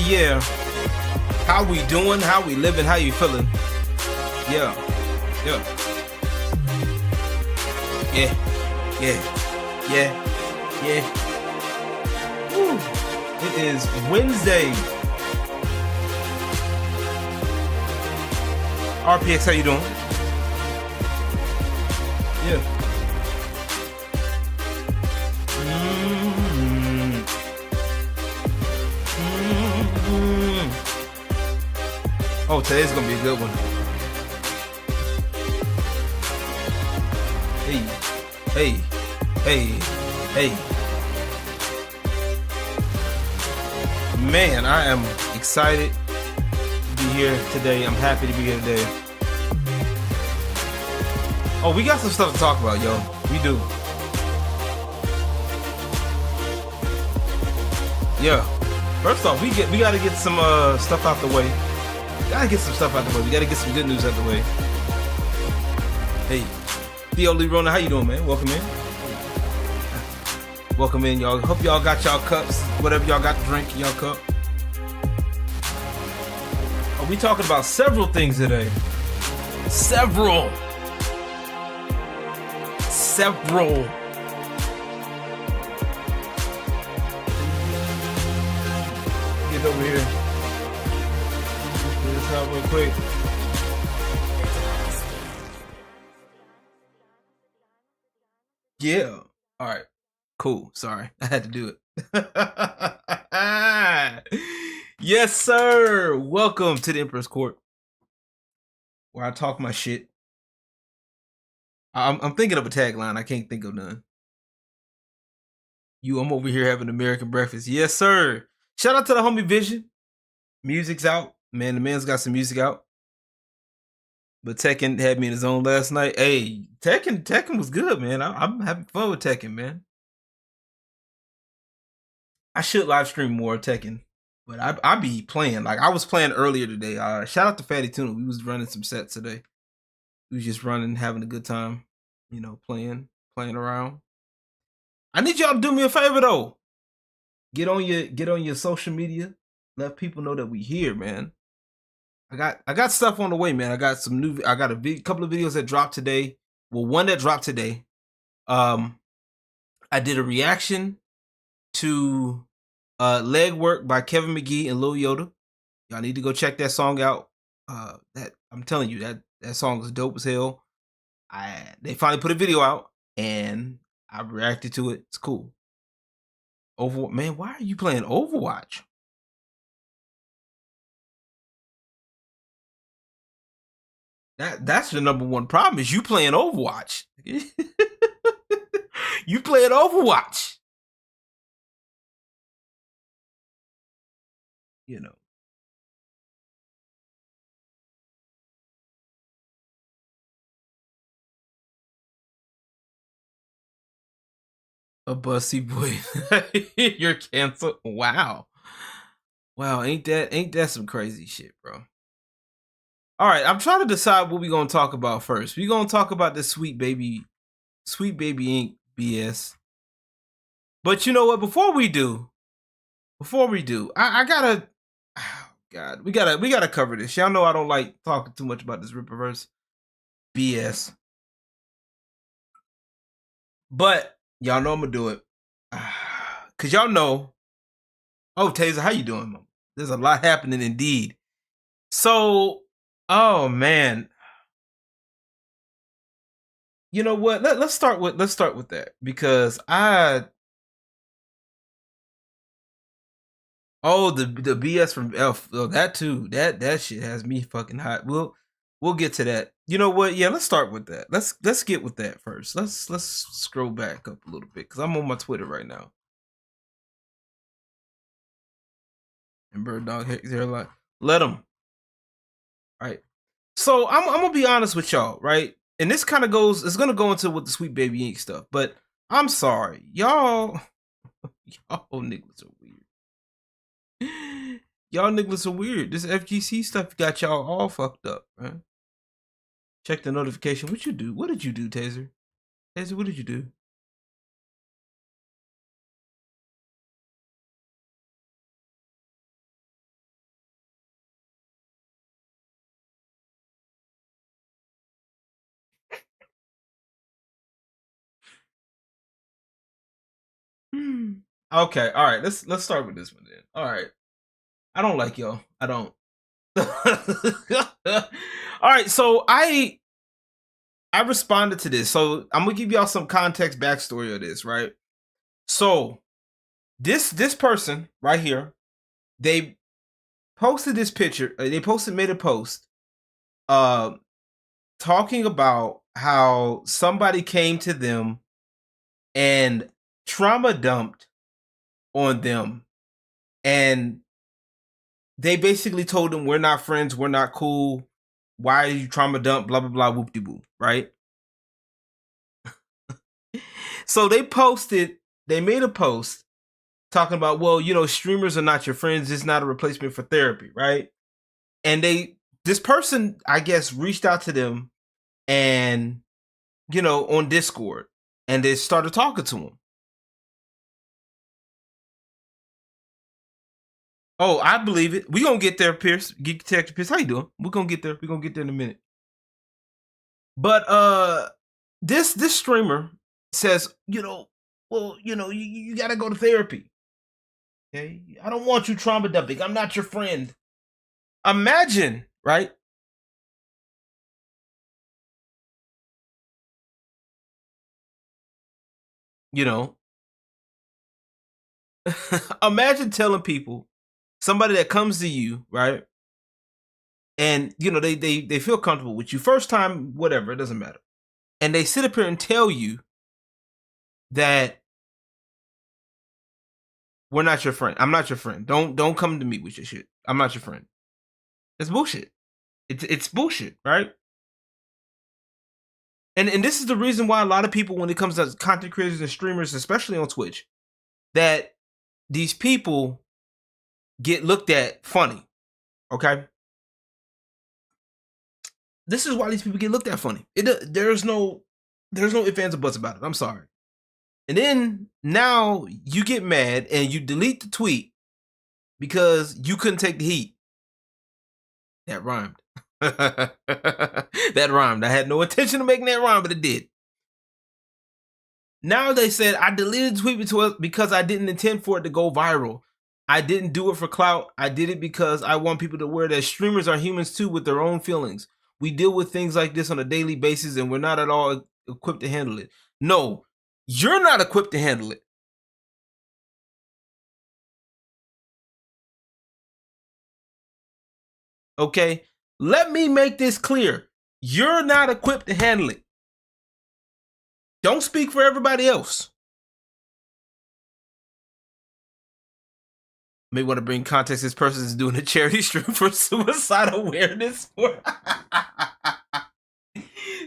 yeah. How we doing? How we living? How you feeling? Yeah. Yeah. Yeah. Yeah. Yeah. Yeah. Woo. It is Wednesday. RPX, how you doing? Yeah. Oh, today's gonna be a good one. Hey, hey, hey, hey. Man, I am excited to be here today. I'm happy to be here today. Oh, we got some stuff to talk about, yo. We do. Yeah. First off, we gotta get some stuff out the way. Gotta get some stuff out the way. We gotta get some good news out the way. Hey, Theo Lee Rona, how you doing, man? Welcome in. Welcome in, y'all. Hope y'all got y'all cups, whatever y'all got to drink in y'all cup. Are we talking about several things today? Several. Get over here. This out real quick. Yeah. All right. Cool. Sorry. I had to do it. Yes, sir. Welcome to the Emperor's Court, where I talk my shit. I'm thinking of a tagline. I can't think of none. I'm over here having American breakfast. Yes, sir. Shout out to the homie Vision. Music's out. Man, the man's got some music out. But Tekken had me in his own last night. Hey, Tekken was good, man. I'm having fun with Tekken, man. I should live stream more Tekken, but I be playing. Like I was playing earlier today. Shout out to Fatty Tuna. We was running some sets today. We was just running, having a good time. You know, playing around. I need y'all to do me a favor though. Get on your social media. Let people know that we here, man. I got stuff on the way, man. I got a couple of videos that dropped today. Well, one that dropped today. I did a reaction to Leg Work by Kevin McGee and Lil Yoda. Y'all need to go check that song out. That I'm telling you, that song is dope as hell. They finally put a video out and I reacted to it. It's cool. Man, why are you playing Overwatch? That's the number one problem is you playing Overwatch. You playing Overwatch. You know. A bussy boy. You're canceled. Wow. Wow, ain't that some crazy shit, bro? All right, I'm trying to decide what we gonna talk about first. We gonna talk about this Sweet Baby Inc. BS. But you know what? Before we do, I gotta. Oh God, we gotta cover this. Y'all know I don't like talking too much about this Rippaverse BS, but y'all know I'm gonna do it. Cause y'all know. Oh, Taser, how you doing, Mom? There's a lot happening indeed. So, oh man. You know what? Let's start with that because the BS from Elf. Oh, that too. That shit has me fucking hot. We'll get to that. You know what? Yeah, let's start with that. Let's get with that first. Let's scroll back up a little bit because I'm on my Twitter right now. And Bird Dog here a lot. Let them. All right. So I'm gonna be honest with y'all, right? And this kind of it's gonna go into with the Sweet Baby Inc. stuff, but I'm sorry, y'all niggas are weird. Y'all niggas are weird. This FGC stuff got y'all all fucked up, man. Check the notification. What you do? What did you do, Taser? Taser, what did you do? Okay, all right. Let's start with this one then. All right. I don't like y'all. I don't. All right, so I responded to this. So I'm gonna give y'all some context backstory of this, right? So this person right here, they posted this picture. They made a post, uh, talking about how somebody came to them and trauma dumped on them, and they basically told them, "We're not friends. We're not cool. Why are you trauma dump? Blah blah blah. Whoop de whoop." Right? So they made a post talking about, well, streamers are not your friends. It's not a replacement for therapy, right? And this person, I guess, reached out to them and, on Discord, and they started talking to him. Oh, I believe it. We gonna get there, Pierce. Geek Detective Pierce. How you doing? We're gonna get there. We're gonna get there in a minute. But this streamer says, well, you gotta go to therapy. Okay. I don't want you trauma dumping. I'm not your friend. Imagine, right? You know, imagine telling people, somebody that comes to you, right? And they feel comfortable with you. First time, whatever, it doesn't matter. And they sit up here and tell you that we're not your friend. I'm not your friend. Don't come to me with your shit. I'm not your friend. It's bullshit. It's bullshit, right? And this is the reason why a lot of people, when it comes to content creators and streamers, especially on Twitch, that these people get looked at funny. Okay, this is why these people get looked at funny. There's no ifs ands or buts about it. I'm sorry. And then now you get mad and you delete the tweet because you couldn't take the heat. That rhymed. That rhymed. I had no intention of making that rhyme, but it did. Now they said I deleted the tweet because I didn't intend for it to go viral. I didn't do it for clout. I did it because I want people to aware that streamers are humans too with their own feelings. We deal with things like this on a daily basis and we're not at all equipped to handle it. No, you're not equipped to handle it. Okay? Let me make this clear. You're not equipped to handle it. Don't speak for everybody else. May want to bring context. This person is doing a charity stream for suicide awareness.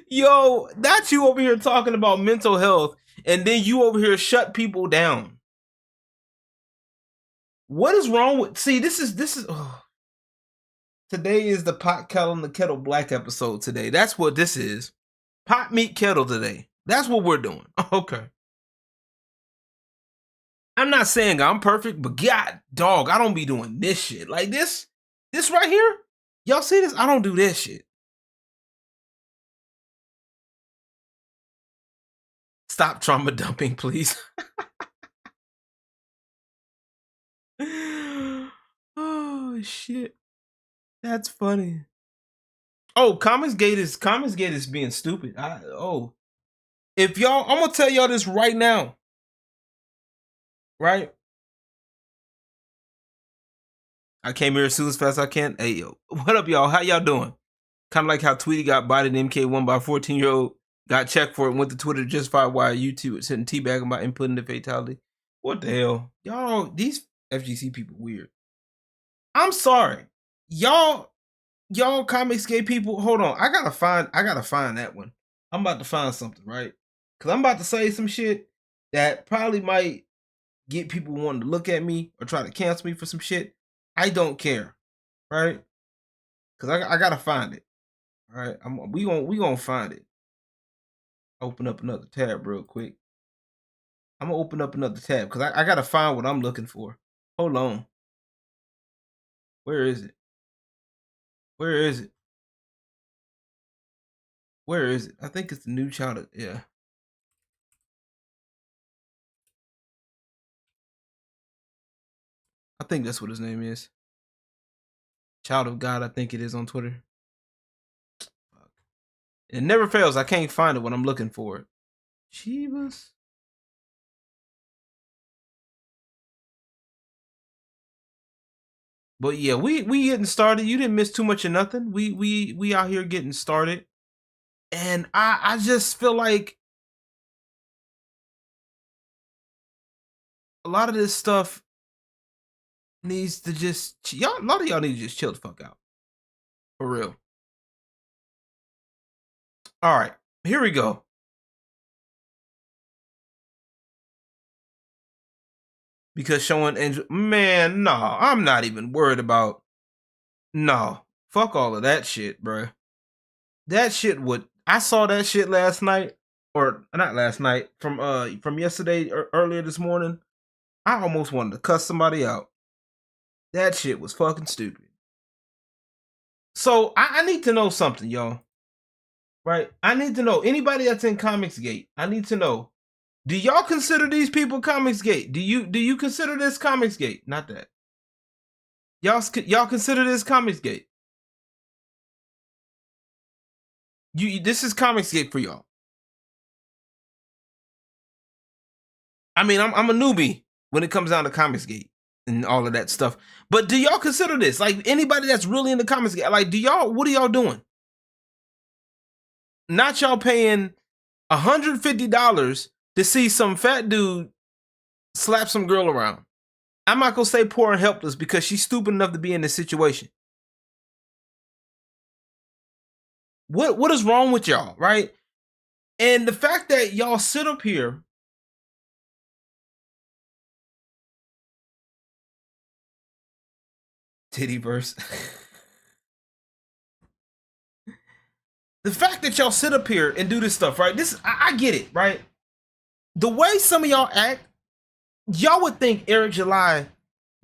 Yo, that's you over here talking about mental health, and then you over here shut people down. What is wrong with? See, this is. Oh. Today is the pot kettle and the kettle black episode. Today, that's what this is. Pot meet kettle today. That's what we're doing. Okay. I'm not saying I'm perfect, but God, dog, I don't be doing this shit like this. This right here, y'all see this? I don't do this shit. Stop trauma dumping, please. Oh shit, that's funny. Oh, Comics Gate is being stupid. If y'all, I'm gonna tell y'all this right now, right? I came here as soon as fast as I can. Hey yo, what up, y'all? How y'all doing? Kind of like how Tweety got bodied in MK1 by a 14-year-old, got checked for it, and went to Twitter to justify why YouTube was sitting teabagging about inputting the fatality. What the hell, y'all? These FGC people weird. I'm sorry, y'all Comics Gate people. Hold on, I gotta find that one. I'm about to find something, right? Because I'm about to say some shit that probably might get people wanting to look at me or try to cancel me for some shit. I don't care, right? Because I gotta find it. All right, we gonna find it. Open up another tab real quick. I'm gonna open up another tab because I gotta find what I'm looking for. Hold on. Where is it? Where is it? Where is it? I think it's the new child. Yeah. I think that's what his name is. Child of God, I think it is on Twitter. It never fails. I can't find it when I'm looking for it. Chivas. But yeah, we getting started. You didn't miss too much of nothing. We out here getting started. And I just feel like a lot of this stuff needs to just y'all. A lot of y'all need to just chill the fuck out. For real. All right, here we go. Because showing Angel, man, no, I'm not even worried about. No, fuck all of that shit, bruh. That shit would. I saw that shit last night, or not last night, from yesterday or earlier this morning. I almost wanted to cuss somebody out. That shit was fucking stupid. So I need to know something, y'all. Right? I need to know anybody that's in Comicsgate. I need to know. Do y'all consider these people Comicsgate? Do you consider this Comicsgate? Not that. Y'all consider this Comicsgate? This is Comicsgate for y'all. I mean, I'm a newbie when it comes down to Comicsgate and all of that stuff. But do y'all consider this like anybody that's really in the Comicsgate? Like, what are y'all doing? Not y'all paying $150 to see some fat dude slap some girl around. I'm not gonna say poor and helpless because she's stupid enough to be in this situation. What is wrong with y'all, right? And the fact that y'all sit up here tittyverse. The fact that y'all sit up here and do this stuff, right? I get it, right? The way some of y'all act, y'all would think Eric July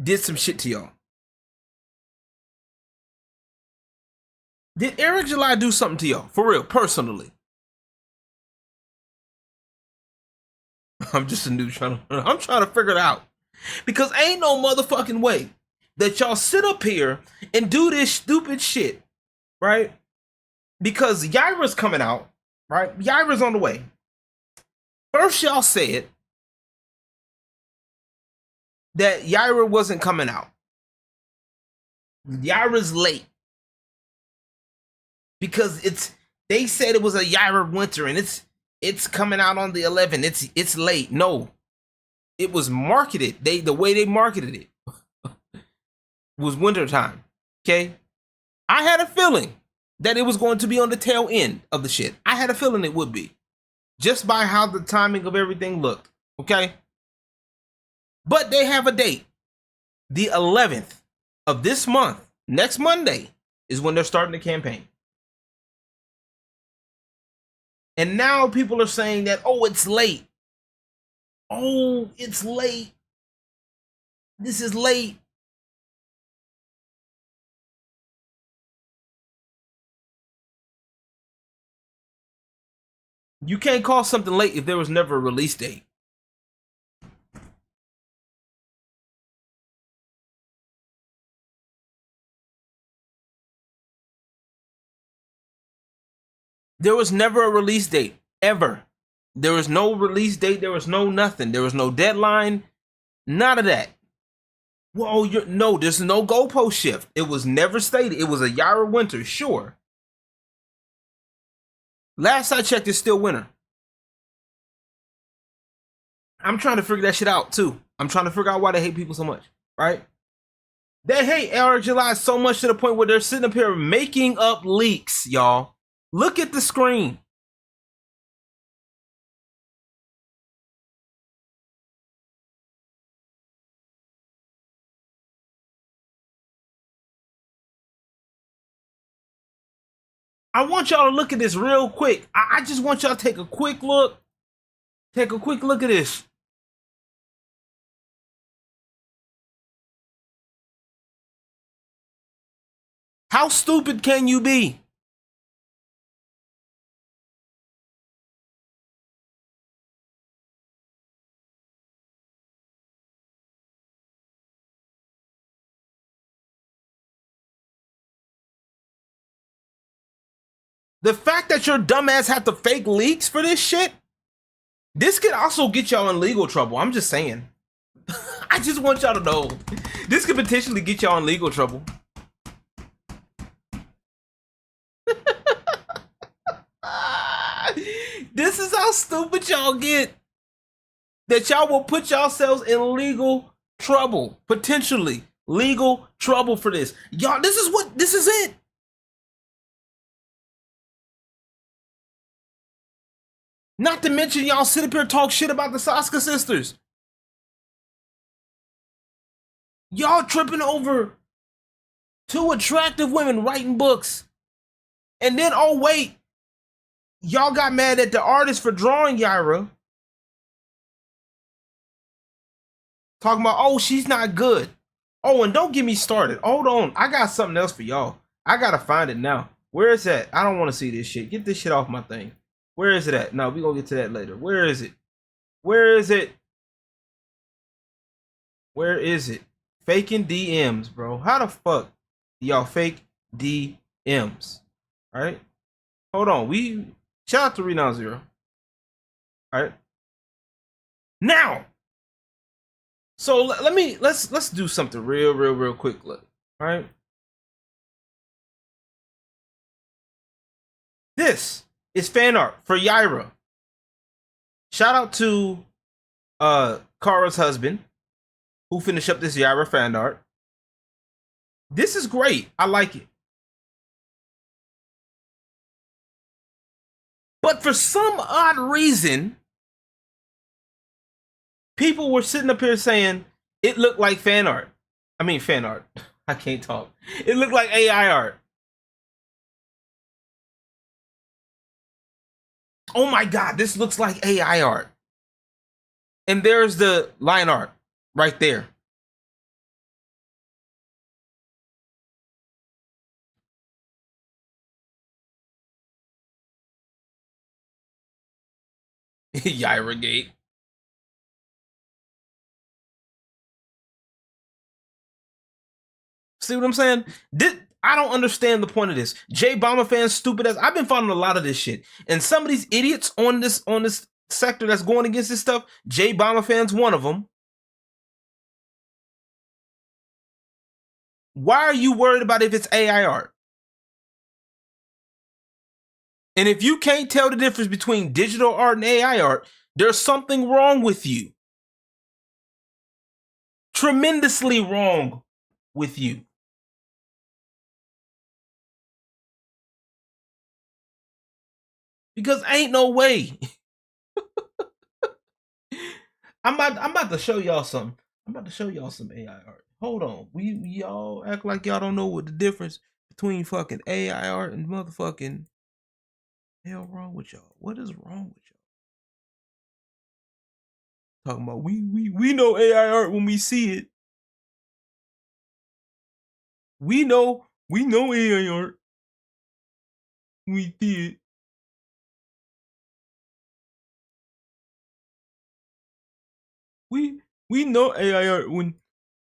did some shit to y'all. Did Eric July do something to y'all? For real, personally. I'm just a new I'm trying to figure it out. Because ain't no motherfucking way that y'all sit up here and do this stupid shit, right? Because Yaira's coming out, right? Yaira's on the way. First, y'all said that Yaira wasn't coming out. Yaira's late. Because they said it was a Yaira winter and it's coming out on the 11th. It's late. No. It was marketed. The way they marketed it was wintertime. Okay? I had a feeling that it was going to be on the tail end of the shit. I had a feeling it would be. Just by how the timing of everything looked. Okay? But they have a date. The 11th of this month, next Monday, is when they're starting the campaign. And now people are saying that, oh, it's late. Oh, it's late. This is late. You can't call something late if there was never a release date. There was never a release date, ever. There was no release date. There was no nothing. There was no deadline. None of that. Whoa, no, there's no goalpost shift. It was never stated. It was a Yaira winter, sure. Last I checked, it's still winter. I'm trying to figure that shit out, too. I'm trying to figure out why they hate people so much, right? They hate Eric July so much to the point where they're sitting up here making up leaks, y'all. Look at the screen. I want y'all to look at this real quick. I just want y'all to take a quick look. Take a quick look at this. How stupid can you be? The fact that your dumbass had to fake leaks for this shit, this could also get y'all in legal trouble. I'm just saying. I just want y'all to know. This could potentially get y'all in legal trouble. This is how stupid y'all get. That y'all will put yourselves in legal trouble. Potentially legal trouble for this. Y'all, this is it. Not to mention y'all sit up here and talk shit about the Saska sisters. Y'all tripping over two attractive women writing books. And then, oh wait, y'all got mad at the artist for drawing Yaira. Talking about, oh, she's not good. Oh, and don't get me started. Hold on. I got something else for y'all. I gotta find it now. Where is that? I don't want to see this shit. Get this shit off my thing. Where is it at? No, we gonna get to that later. Where is it? Where is it? Where is it? Faking DMs, bro. How the fuck do y'all fake DMs? All right. Hold on. We shout out to Renown Zero. All right. Now. So let's do something real quick. Look. All right. This is fan art for Yaira. Shout out to Kara's husband, who finished up this Yaira fan art. This is great. I like it. But for some odd reason, people were sitting up here saying it looked like fan art. I mean, fan art. I can't talk. It looked like AI art. Oh my God, this looks like AI art. And there's the line art right there. Yaira Gate. See what I'm saying? I don't understand the point of this. J Bomber fans, stupid as I've been following a lot of this shit, and some of these idiots on this sector that's going against this stuff. J Bomber fans, one of them. Why are you worried about if it's AI art? And if you can't tell the difference between digital art and AI art, there's something wrong with you. Tremendously wrong with you. Because ain't no way. I'm about to show y'all something. I'm about to show y'all some AI art. Hold on. Y'all act like y'all don't know what the difference between fucking AI art and motherfucking hell wrong with y'all. What is wrong with y'all? Talking about we know AI art when we see it. We know AI art when we see it. We know AI art when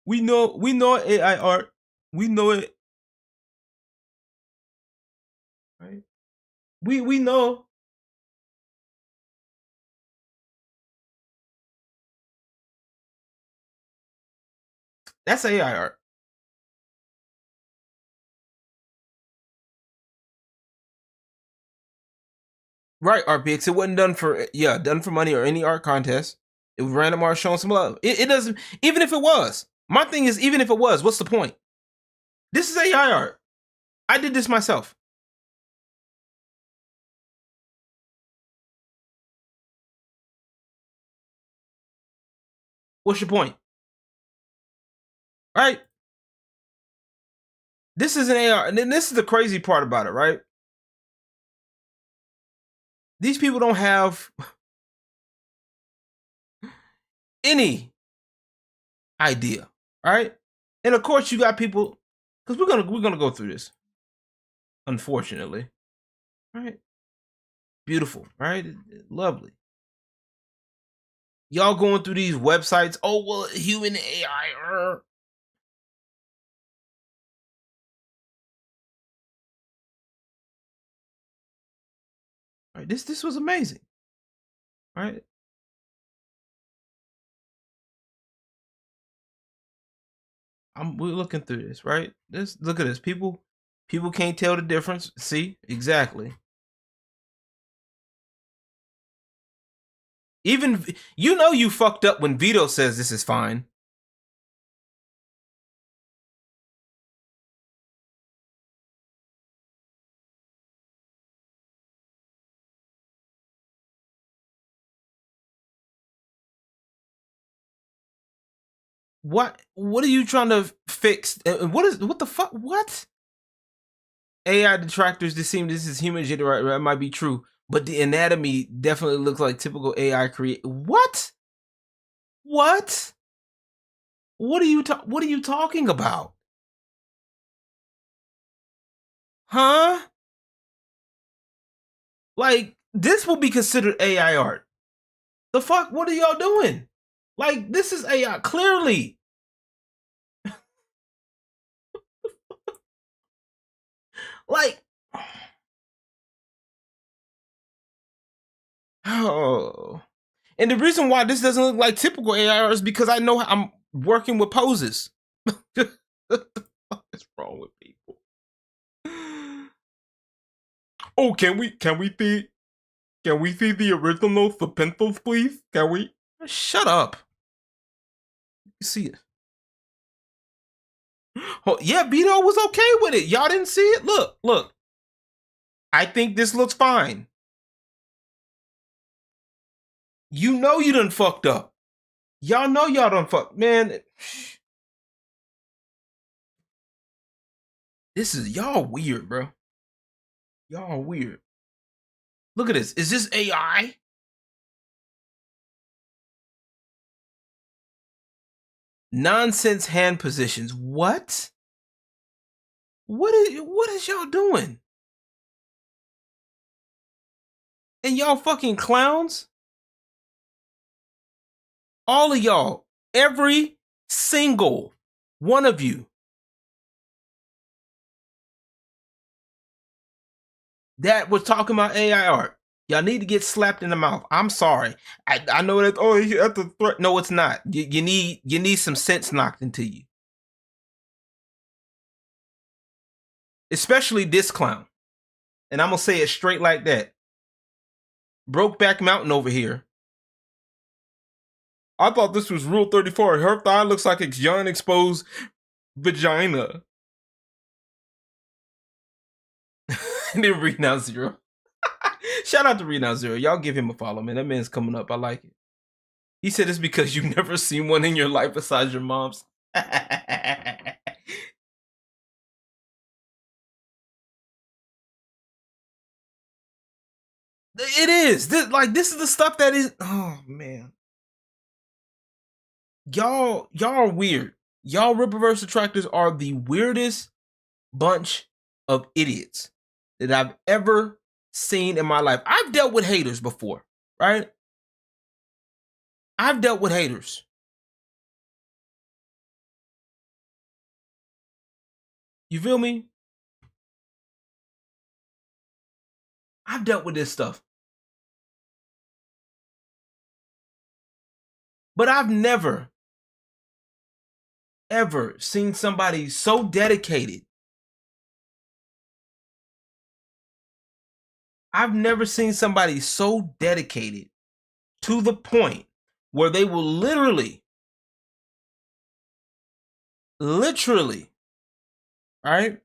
we know AI art. We know it. Right? We know. That's AI art. Right, RPX. It wasn't done for money or any art contest. It was random art showing some love. It doesn't, even if it was. My thing is, even if it was, what's the point? This is AI art. I did this myself. What's your point? Right? This is an AI, and then this is the crazy part about it, right? These people don't have any idea, right? And of course, you got people, because we're gonna go through this, unfortunately, right? Beautiful, right? Lovely. Y'all going through these websites. Oh well, human AI. Right? This was amazing. Right? We're looking through this, right? Look at this. People can't tell the difference. See? Exactly. Even you fucked up when Vito says this is fine. What are you trying to fix? What the fuck? What? AI detractors this is human gender, right? That might be true, but the anatomy definitely looks like typical AI create. What? What? What are you talking about? Huh? Like this will be considered AI art. The fuck? What are y'all doing? Like this is AI clearly. Like oh. And the reason why this doesn't look like typical AI art is because I know I'm working with poses. What the fuck is wrong with people? Oh, can we see the original Serpentos, please? Can we? Shut up. You see it. Oh, yeah, Beto was okay with it. Y'all didn't see it? Look. I think this looks fine. You know you done fucked up. Y'all know y'all done fucked. Man, this is y'all weird, bro. Y'all weird. Look at this. Is this AI? Nonsense hand positions. What? What is y'all doing? And y'all fucking clowns? All of y'all. Every single one of you. That was talking about AI art. Y'all need to get slapped in the mouth. I'm sorry. I know that. Oh, that's a threat. No, it's not. You need some sense knocked into you, especially this clown. And I'm gonna say it straight like that. Brokeback Mountain over here. I thought this was Rule 34. Her thigh looks like a young exposed vagina. And then Renown Zero. Shout out to Renown Zero. Y'all give him a follow, man. That man's coming up. I like it. He said it's because you've never seen one in your life besides your mom's. It is. This is the stuff that is. Oh man, y'all are weird. Y'all rip reverse attractors are the weirdest bunch of idiots that I've ever seen in my life. I've dealt with haters before, right? I've dealt with haters. You feel me? I've dealt with this stuff. But I've never, ever seen somebody so dedicated. I've never seen somebody so dedicated to the point where they will literally, right,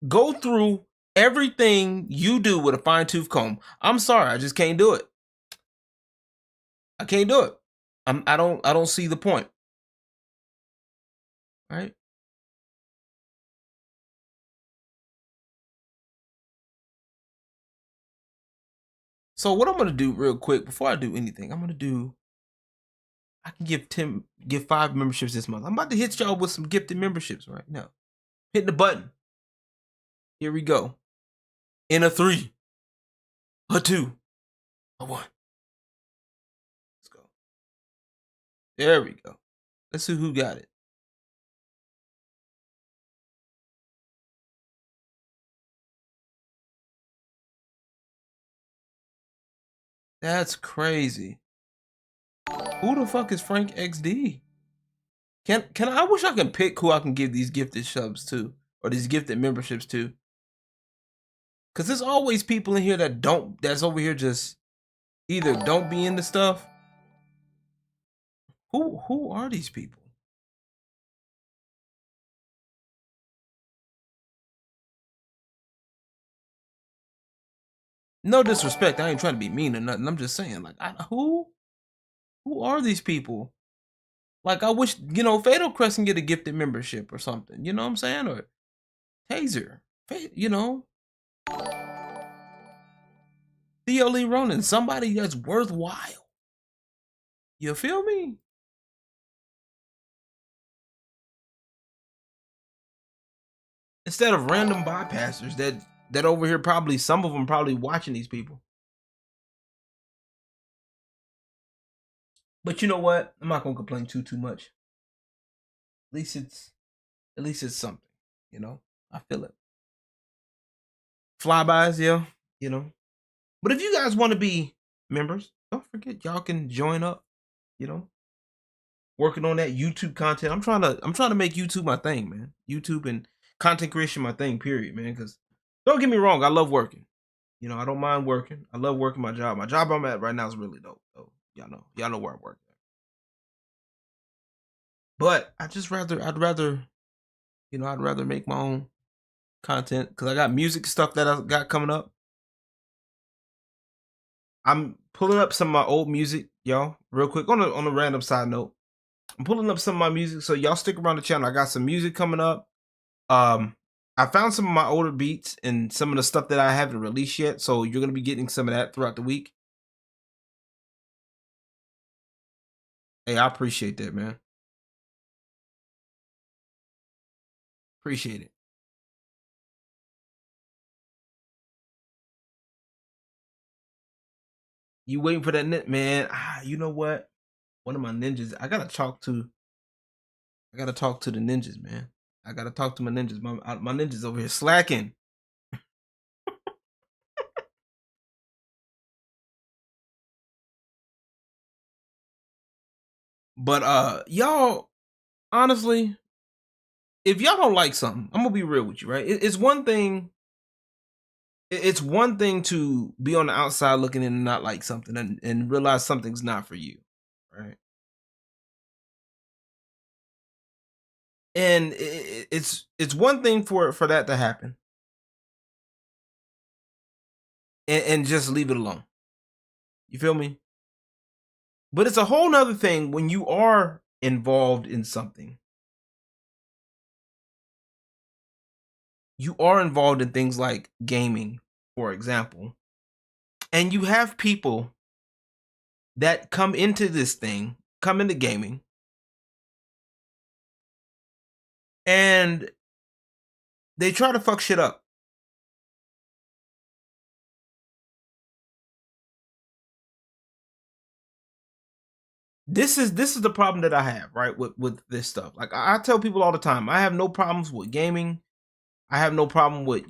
go through everything you do with a fine tooth comb. I'm sorry, I just can't do it. I can't do it. I don't see the point. Right? So what I'm gonna do real quick before I do anything, I can give 5 memberships this month. I'm about to hit y'all with some gifted memberships right now. Hit the button. Here we go. In a 3, a 2, a 1. Let's go. There we go. Let's see who got it. That's crazy. Who the fuck is Frank XD? Can I wish I can pick who I can give these gifted subs to or these gifted memberships to. Cause there's always people in here that's over here just either don't be into stuff. Who are these people? No disrespect. I ain't trying to be mean or nothing. I'm just saying, like, who are these people? Like, I wish, Fatal Crest can get a gifted membership or something. You know what I'm saying? Or Taser. Theo Lee Ronan, somebody that's worthwhile. You feel me? Instead of random bypassers that over here probably some of them probably watching these people. But you know what? I'm not gonna complain too much. At least it's something, you know. I feel it. Flybys, yeah, you know. But if you guys want to be members, don't forget y'all can join up, you know. Working on that YouTube content. I'm trying to make YouTube my thing, man. YouTube and content creation my thing, period, man. Because don't get me wrong, I love working. You know, I don't mind working. I love working my job. My job I'm at right now is really dope. So y'all know where I work. But I'd rather make my own content because I got music stuff that I got coming up. I'm pulling up some of my old music, y'all, real quick on a random side note. I'm pulling up some of my music, so y'all stick around the channel. I got some music coming up. I found some of my older beats and some of the stuff that I haven't released yet, so you're gonna be getting some of that throughout the week. Hey, I appreciate that, man. Appreciate it. You waiting for that man? You know what? One of my ninjas. I gotta talk to the ninjas, man. I gotta talk to my ninjas. My ninjas over here slacking. But y'all, honestly, if y'all don't like something, I'm gonna be real with you, right? It's one thing. It's one thing to be on the outside looking in and not like something and realize something's not for you, right? And it's one thing for that to happen and just leave it alone. You feel me? But it's a whole nother thing when you are involved in something. You are involved in things like gaming, for example, and you have people that come into this thing, come into gaming, and they try to fuck shit up. This is the problem that I have, right, with this stuff. Like I tell people all the time, I have no problems with gaming. I have no problem with,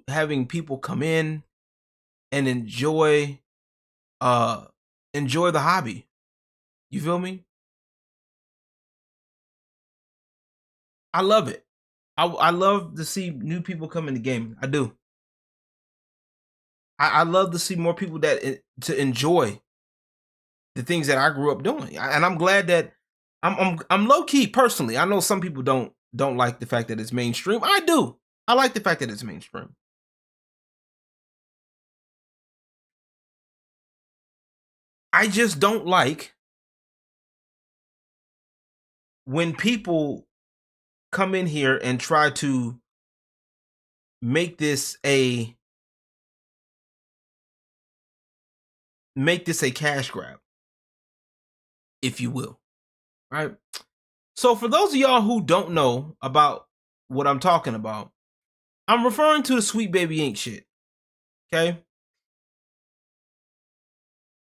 having people come in and uh enjoy the hobby. You feel me? I love it. I love to see new people come into gaming. I do. I love to see more people to enjoy the things that I grew up doing, and I'm glad that I'm low key personally. I know some people don't like the fact that it's mainstream. I do. I like the fact that it's mainstream. I just don't like when people come in here and try to make this a cash grab, if you will. Right? So for those of y'all who don't know about what I'm talking about, I'm referring to the Sweet Baby Inc. shit. Okay?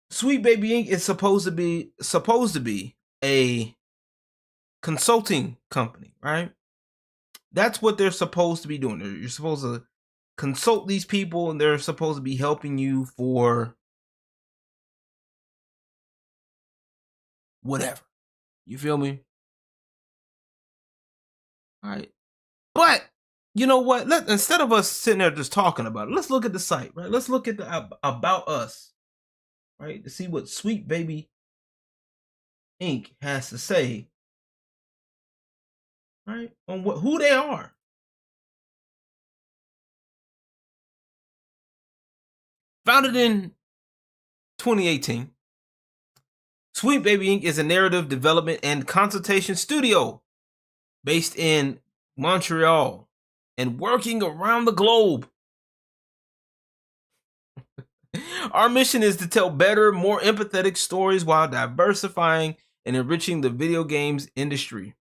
Sweet Baby Inc. is supposed to be a consulting company, right? That's what they're supposed to be doing. You're supposed to consult these people and they're supposed to be helping you for whatever. You feel me? All right. But you know what? Instead of us sitting there just talking about it, let's look at the site, right? Let's look at the about us, right? To see what Sweet Baby Inc. has to say, right? On who they are. Founded in 2018, Sweet Baby Inc. is a narrative development and consultation studio based in Montreal and working around the globe. Our mission is to tell better, more empathetic stories while diversifying and enriching the video games industry.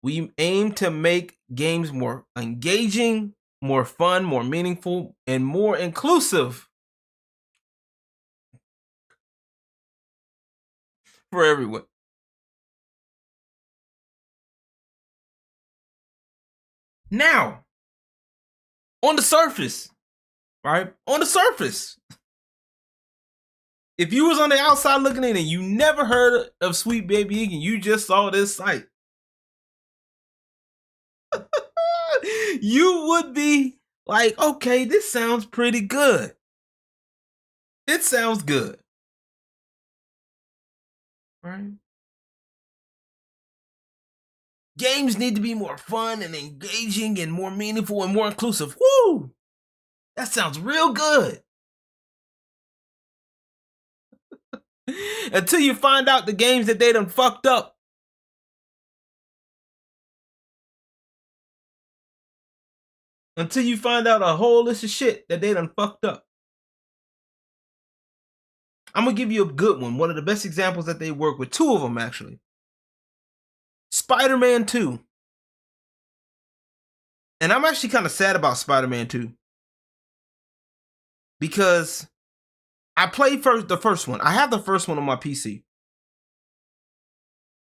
We aim to make games more engaging, more fun, more meaningful, and more inclusive for everyone. Now, on the surface, right? On the surface, if you was on the outside looking in and you never heard of Sweet Baby Inc. and you just saw this site, you would be like, okay, this sounds pretty good. It sounds good. Right? Games need to be more fun and engaging and more meaningful and more inclusive. Woo! That sounds real good. Until you find out the games that they done fucked up. Until you find out a whole list of shit that they done fucked up. I'm gonna give you a good one. One of the best examples that they work with. Two of them, actually. Spider-Man 2. And I'm actually kind of sad about Spider-Man 2. Because I played the first one. I have the first one on my PC.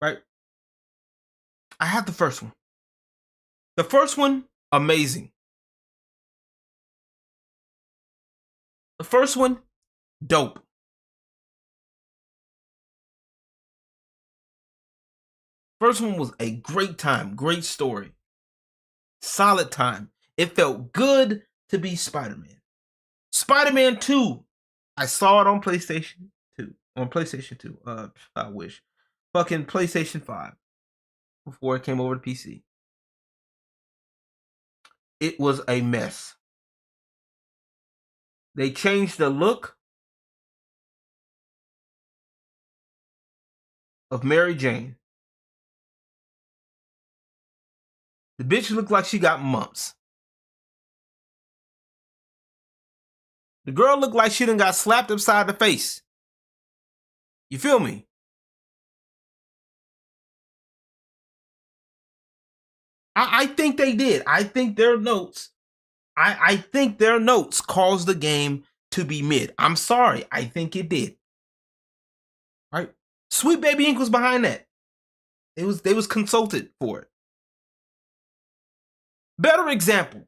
Right? I have the first one. The first one, amazing. The first one, dope. First one was a great time, great story. Solid time. It felt good to be Spider-Man. Spider-Man 2, I saw it on PlayStation 2. On PlayStation 2. I wish. Fucking PlayStation 5. Before it came over to PC. It was a mess. They changed the look of Mary Jane. The bitch looked like she got mumps. The girl looked like she done got slapped upside the face. You feel me? I think they did. I think their notes. I think their notes caused the game to be mid. I'm sorry. I think it did. Right? Sweet Baby Inc. was behind that. They was consulted for it. Better example,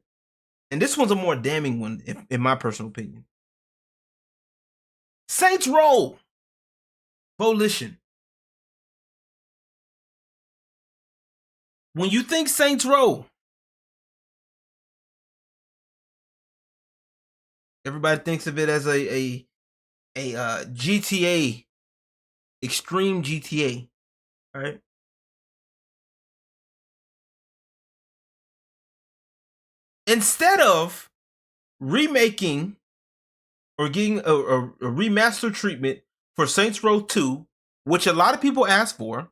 and this one's a more damning one, in my personal opinion. Saints Row Volition. When you think Saints Row, everybody thinks of it as a GTA, extreme GTA, right? Instead of remaking or getting a remaster treatment for Saints Row 2, which a lot of people asked for,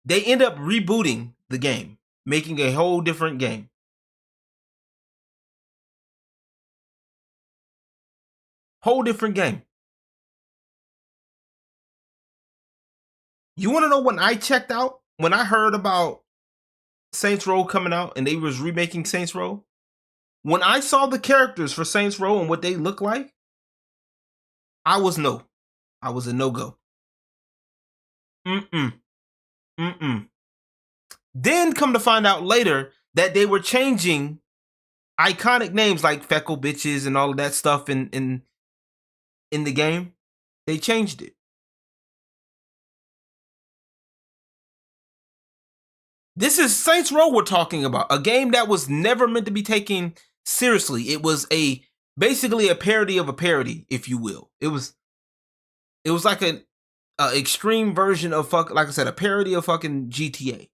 they end up rebooting the game, making a whole different game. Whole different game. You want to know when I checked out? When I heard about Saints Row coming out and they was remaking Saints Row, when I saw the characters for Saints Row and what they look like, I was a no-go. Then come to find out later that they were changing iconic names like Feckle Bitches and all of that stuff in the game. They changed it. This is Saints Row we're talking about. A game that was never meant to be taken seriously. It was basically a parody of a parody, if you will. It was like an extreme version of like I said, a parody of fucking GTA.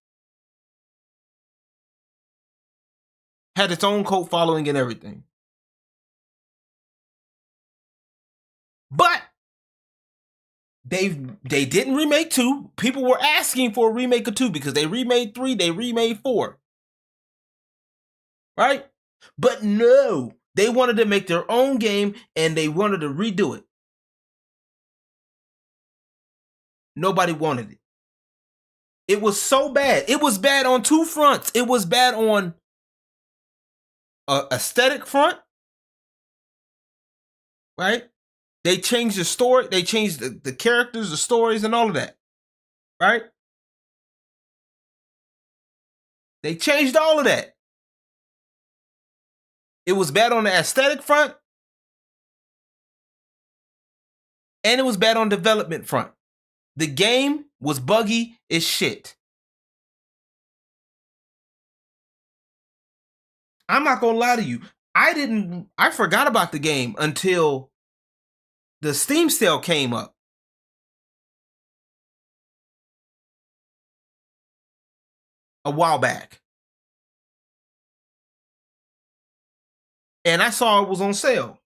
Had its own cult following and everything. But they didn't remake 2. People were asking for a remake of 2 because they remade 3, they remade 4. Right? But no, they wanted to make their own game and they wanted to redo it. Nobody wanted it. It was so bad. It was bad on 2 fronts. It was bad on a aesthetic front, right? They changed the story. They changed the characters, the stories, and all of that, right? They changed all of that. It was bad on the aesthetic front, and it was bad on development front. The game was buggy as shit. I'm not gonna lie to you. I forgot about the game until the Steam sale came up. A while back. And I saw it was on sale.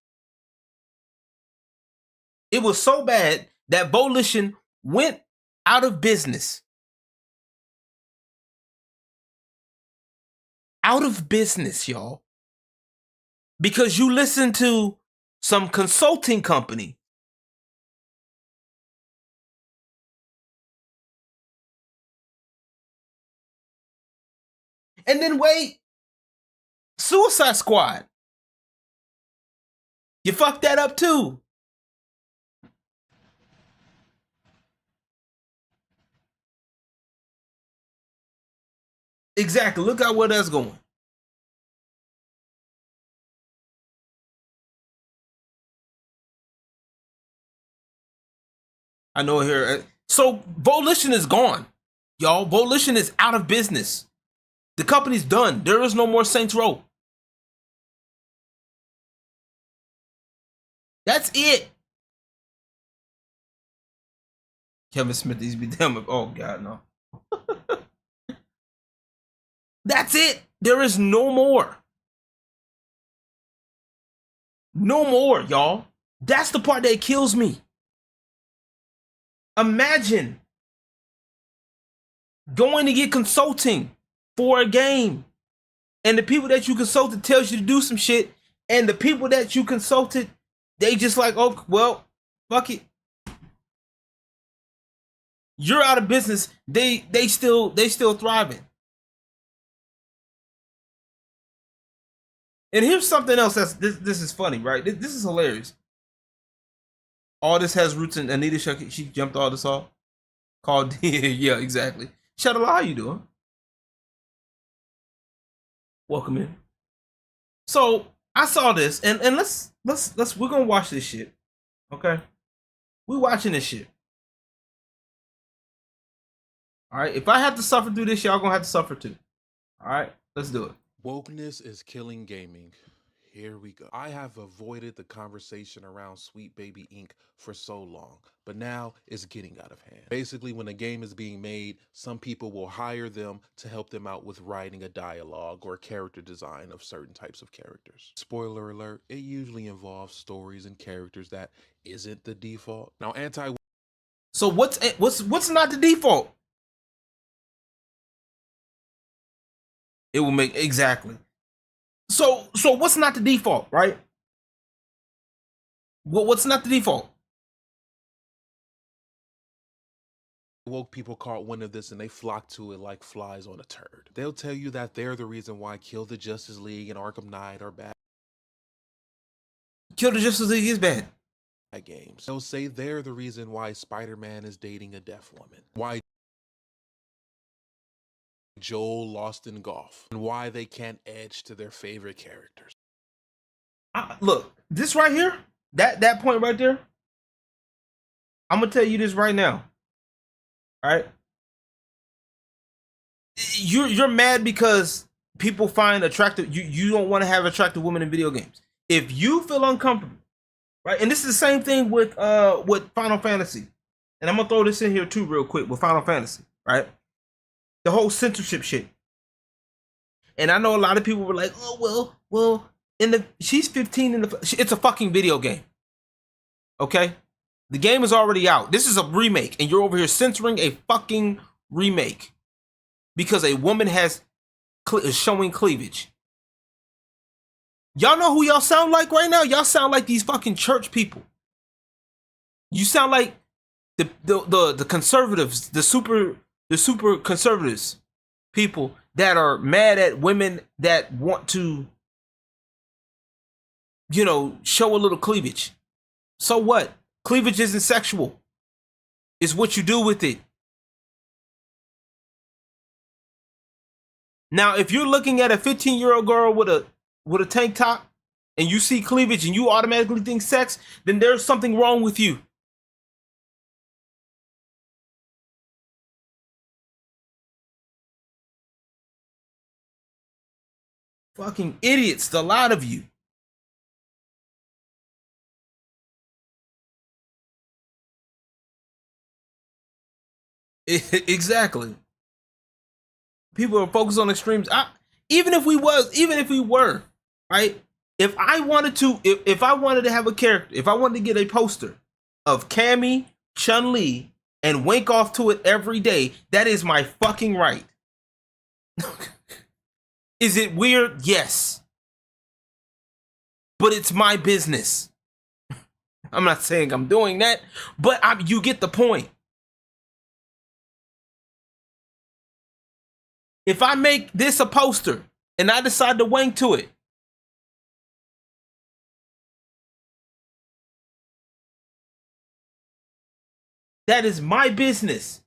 It was so bad that Volition went out of business. Out of business, y'all. Because you listen to some consulting company and then wait, Suicide Squad. You fucked that up too. Exactly. Look at where that's going. I know here. So Volition is gone, y'all. Volition is out of business. The company's done. There is no more Saints Row. That's it. Kevin Smith needs to be damn. Oh God, no. That's it. There is no more. No more, y'all. That's the part that kills me. Imagine going to get consulting for a game, and the people that you consulted tells you to do some shit, and the people that you consulted, they just like, oh, well, fuck it. You're out of business. They still thriving. And here's something else this is funny, right? This is hilarious. All this has roots in Anita. She jumped all this off. Called yeah, exactly. Shadala, how you doing? Welcome in. So I saw this, and let's we're gonna watch this shit. Okay, we watching this shit. All right. If I have to suffer through this, y'all gonna have to suffer too. All right. Let's do it. Wokeness is killing gaming. Here we go. I have avoided the conversation around Sweet Baby Inc. for so long, but now it's getting out of hand. Basically, when a game is being made, some people will hire them to help them out with writing a dialogue or character design of certain types of characters. Spoiler alert, it usually involves stories and characters that isn't the default. Now, So what's not the default? It will make exactly. So what's not the default, right? What's not the default? Woke people caught wind of this and they flock to it like flies on a turd. They'll tell you that they're the reason why Kill the Justice League and Arkham Knight are bad. Kill the Justice League is bad. Games. They'll say they're the reason why Spider-Man is dating a deaf woman. Why Joel lost in golf. And why they can't edge to their favorite characters. Look, this right here, that point right there, I'm gonna tell you this right now. All right. you're mad because people find attractive. You don't want to have attractive women in video games. If you feel uncomfortable, right? And this is the same thing with Final Fantasy. And I'm gonna throw this in here too, real quick, with Final Fantasy, right? The whole censorship shit. And I know a lot of people were like, "Oh well, she's 15 in the. It's a fucking video game, okay? The game is already out. This is a remake, and you're over here censoring a fucking remake because a woman is showing cleavage. Y'all know who y'all sound like right now? Y'all sound like these fucking church people. You sound like the conservatives, the super conservatives, people that are mad at women that want to, show a little cleavage. So what? Cleavage isn't sexual. It's what you do with it. Now, if you're looking at a 15-year-old girl with a tank top and you see cleavage and you automatically think sex, then there's something wrong with you. Fucking idiots, the lot of you. Exactly. People are focused on extremes. Even if we were, right? If I wanted to have a character, if I wanted to get a poster of Cammy, Chun-Li, and wink off to it every day, that is my fucking right. Is it weird? Yes. But it's my business. I'm not saying I'm doing that, but you get the point. If I make this a poster and I decide to wank to it, that is my business.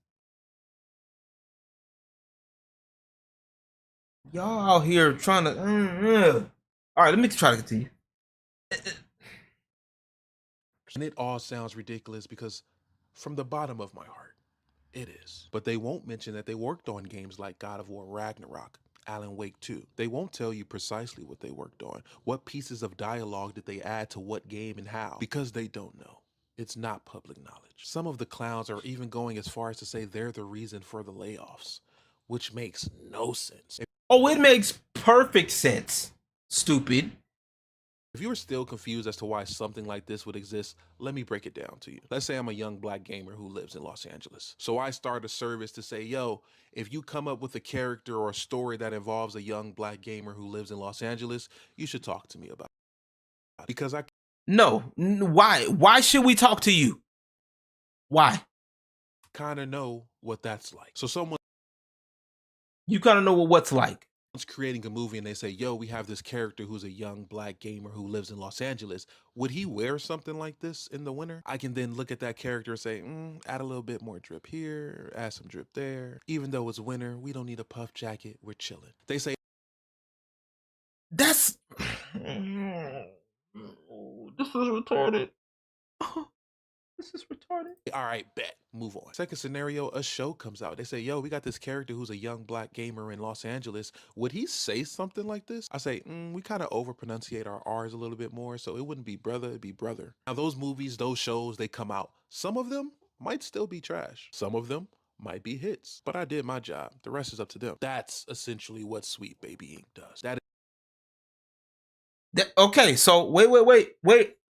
Y'all out here trying to. All right, let me try to continue. And it all sounds ridiculous because from the bottom of my heart, it is. But they won't mention that they worked on games like God of War Ragnarok, Alan Wake 2. They won't tell you precisely what they worked on. What pieces of dialogue did they add to what game and how? Because they don't know. It's not public knowledge. Some of the clowns are even going as far as to say they're the reason for the layoffs, which makes no sense. Oh, it makes perfect sense. Stupid. If you are still confused as to why something like this would exist, let me break it down to you. Let's say I'm a young black gamer who lives in Los Angeles. So I start a service to say, yo, if you come up with a character or a story that involves a young black gamer who lives in Los Angeles, you should talk to me about it. Because I... No. Why? Why should we talk to you? Why? Kind of know what that's like. So someone... You kind of know what what's like. Creating a movie and they say, yo, we have this character who's a young black gamer who lives in Los Angeles. Would he wear something like this in the winter? I can then look at that character and say, add a little bit more drip here, add some drip there. Even though it's winter, we don't need a puff jacket. We're chilling. They say, that's... This is retarded. This is retarded. All right, bet. Move on. Second scenario, a show comes out. They say, yo, we got this character who's a young black gamer in Los Angeles. Would he say something like this? I say, we kind of over-pronunciate our R's a little bit more, so it wouldn't be brother, it'd be brother. Now, those movies, those shows, they come out. Some of them might still be trash. Some of them might be hits. But I did my job. The rest is up to them. That's essentially what Sweet Baby Ink does. Okay, so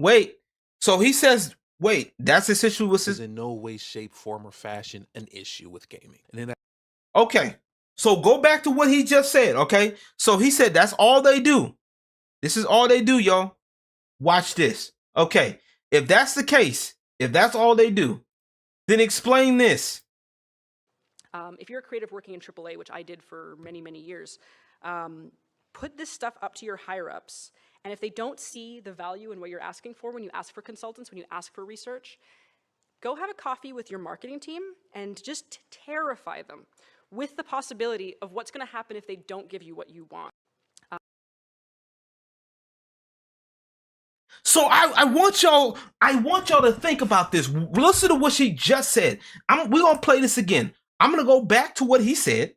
wait. So he says... Wait, that's essentially what's is in no way, shape, form, or fashion an issue with gaming. And then okay, so go back to what he just said, okay? So he said that's all they do. This is all they do, y'all. Watch this. Okay, if that's the case, if that's all they do, then explain this. If you're a creative working in AAA, which I did for many, many years, put this stuff up to your higher-ups. And if they don't see the value in what you're asking for when you ask for consultants, when you ask for research, go have a coffee with your marketing team and just terrify them with the possibility of what's going to happen if they don't give you what you want. So I want y'all to think about this. Listen to what she just said. We're gonna play this again. I'm gonna go back to what he said,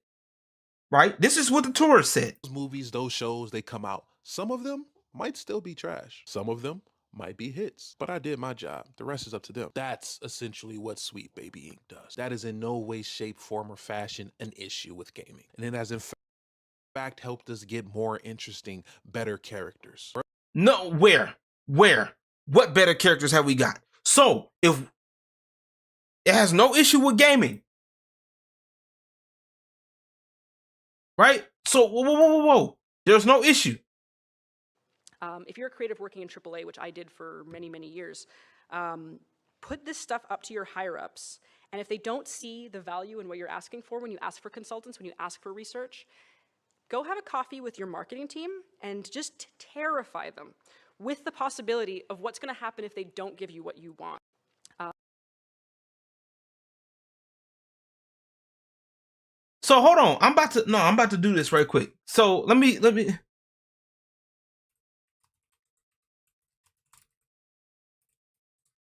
right? This is what the tourist said. Those movies, those shows, they come out. Some of them might still be trash. Some of them might be hits. But I did my job. The rest is up to them. That's essentially what Sweet Baby Inc. does. That is in no way, shape, form, or fashion an issue with gaming. And it has in fact helped us get more interesting, better characters. No, where? What better characters have we got? So, if it has no issue with gaming, right? So, whoa. There's no issue. If you're a creative working in AAA, which I did for many, many years, put this stuff up to your higher-ups. And if they don't see the value in what you're asking for when you ask for consultants, when you ask for research, go have a coffee with your marketing team and just terrify them with the possibility of what's going to happen if they don't give you what you want. So hold on, I'm about to do this right quick. So let me.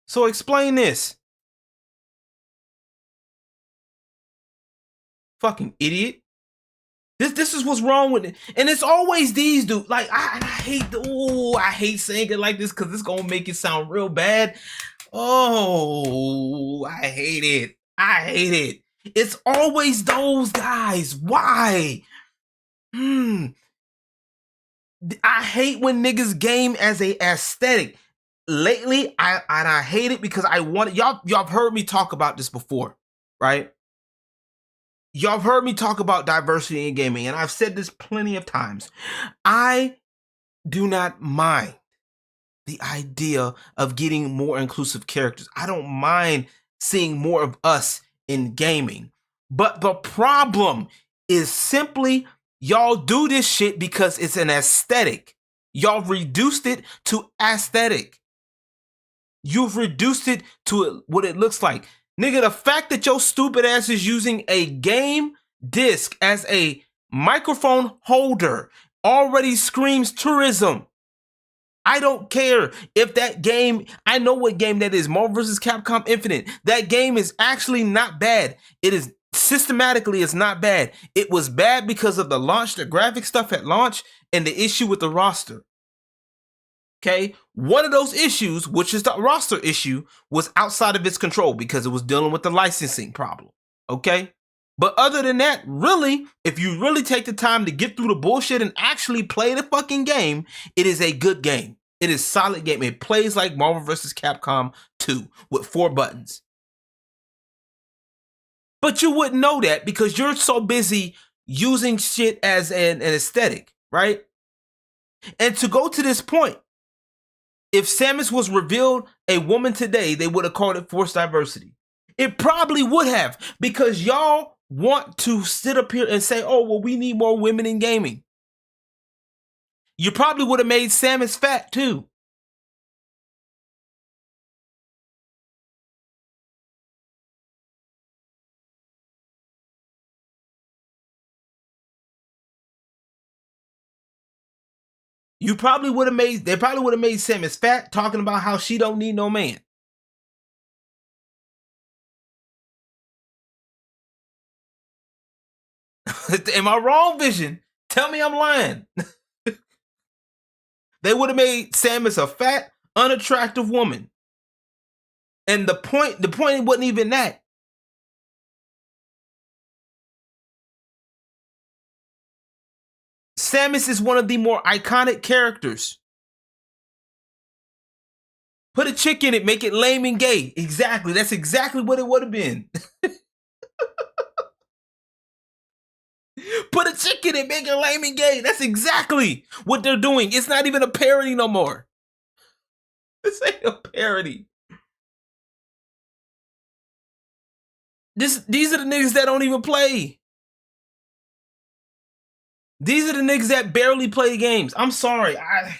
So explain this. Fucking idiot. This is what's wrong with it. And it's always these dudes. Like, I hate saying it like this because it's gonna make it sound real bad. Oh, I hate it. It's always those guys. Why? I hate when niggas game as a aesthetic. Lately, I hate it because I want it. Y'all have heard me talk about this before, right? Y'all have heard me talk about diversity in gaming, and I've said this plenty of times. I do not mind the idea of getting more inclusive characters. I don't mind seeing more of us in gaming. But the problem is simply y'all do this shit because it's an aesthetic. Y'all reduced it to aesthetic. You've reduced it to what it looks like. Nigga, the fact that your stupid ass is using a game disc as a microphone holder already screams tourism. I don't care if that game, I know what game that is, Marvel vs. Capcom Infinite. That game is actually not bad. It is systematically, it's not bad. It was bad because of the launch, the graphic stuff at launch, and the issue with the roster. Okay, one of those issues, which is the roster issue, was outside of its control because it was dealing with the licensing problem. Okay, but other than that, really, if you really take the time to get through the bullshit and actually play the fucking game, it is a good game. It is a solid game. It plays like Marvel vs. Capcom 2 with 4 buttons. But you wouldn't know that because you're so busy using shit as an aesthetic, right? And to go to this point, if Samus was revealed a woman today, they would have called it forced diversity. It probably would have, because y'all want to sit up here and say, oh, well, we need more women in gaming. You probably would have made Samus fat too. They probably would have made Samus fat, talking about how she don't need no man. Am I wrong, Vision? Tell me I'm lying. They would have made Samus a fat, unattractive woman. And the point wasn't even that. Samus is one of the more iconic characters. Put a chick in it, make it lame and gay. Exactly. That's exactly what it would have been. Put a chick in it, make it lame and gay. That's exactly what they're doing. It's not even a parody no more. This ain't a parody. These are the niggas that don't even play. These are the niggas that barely play games. I'm sorry. I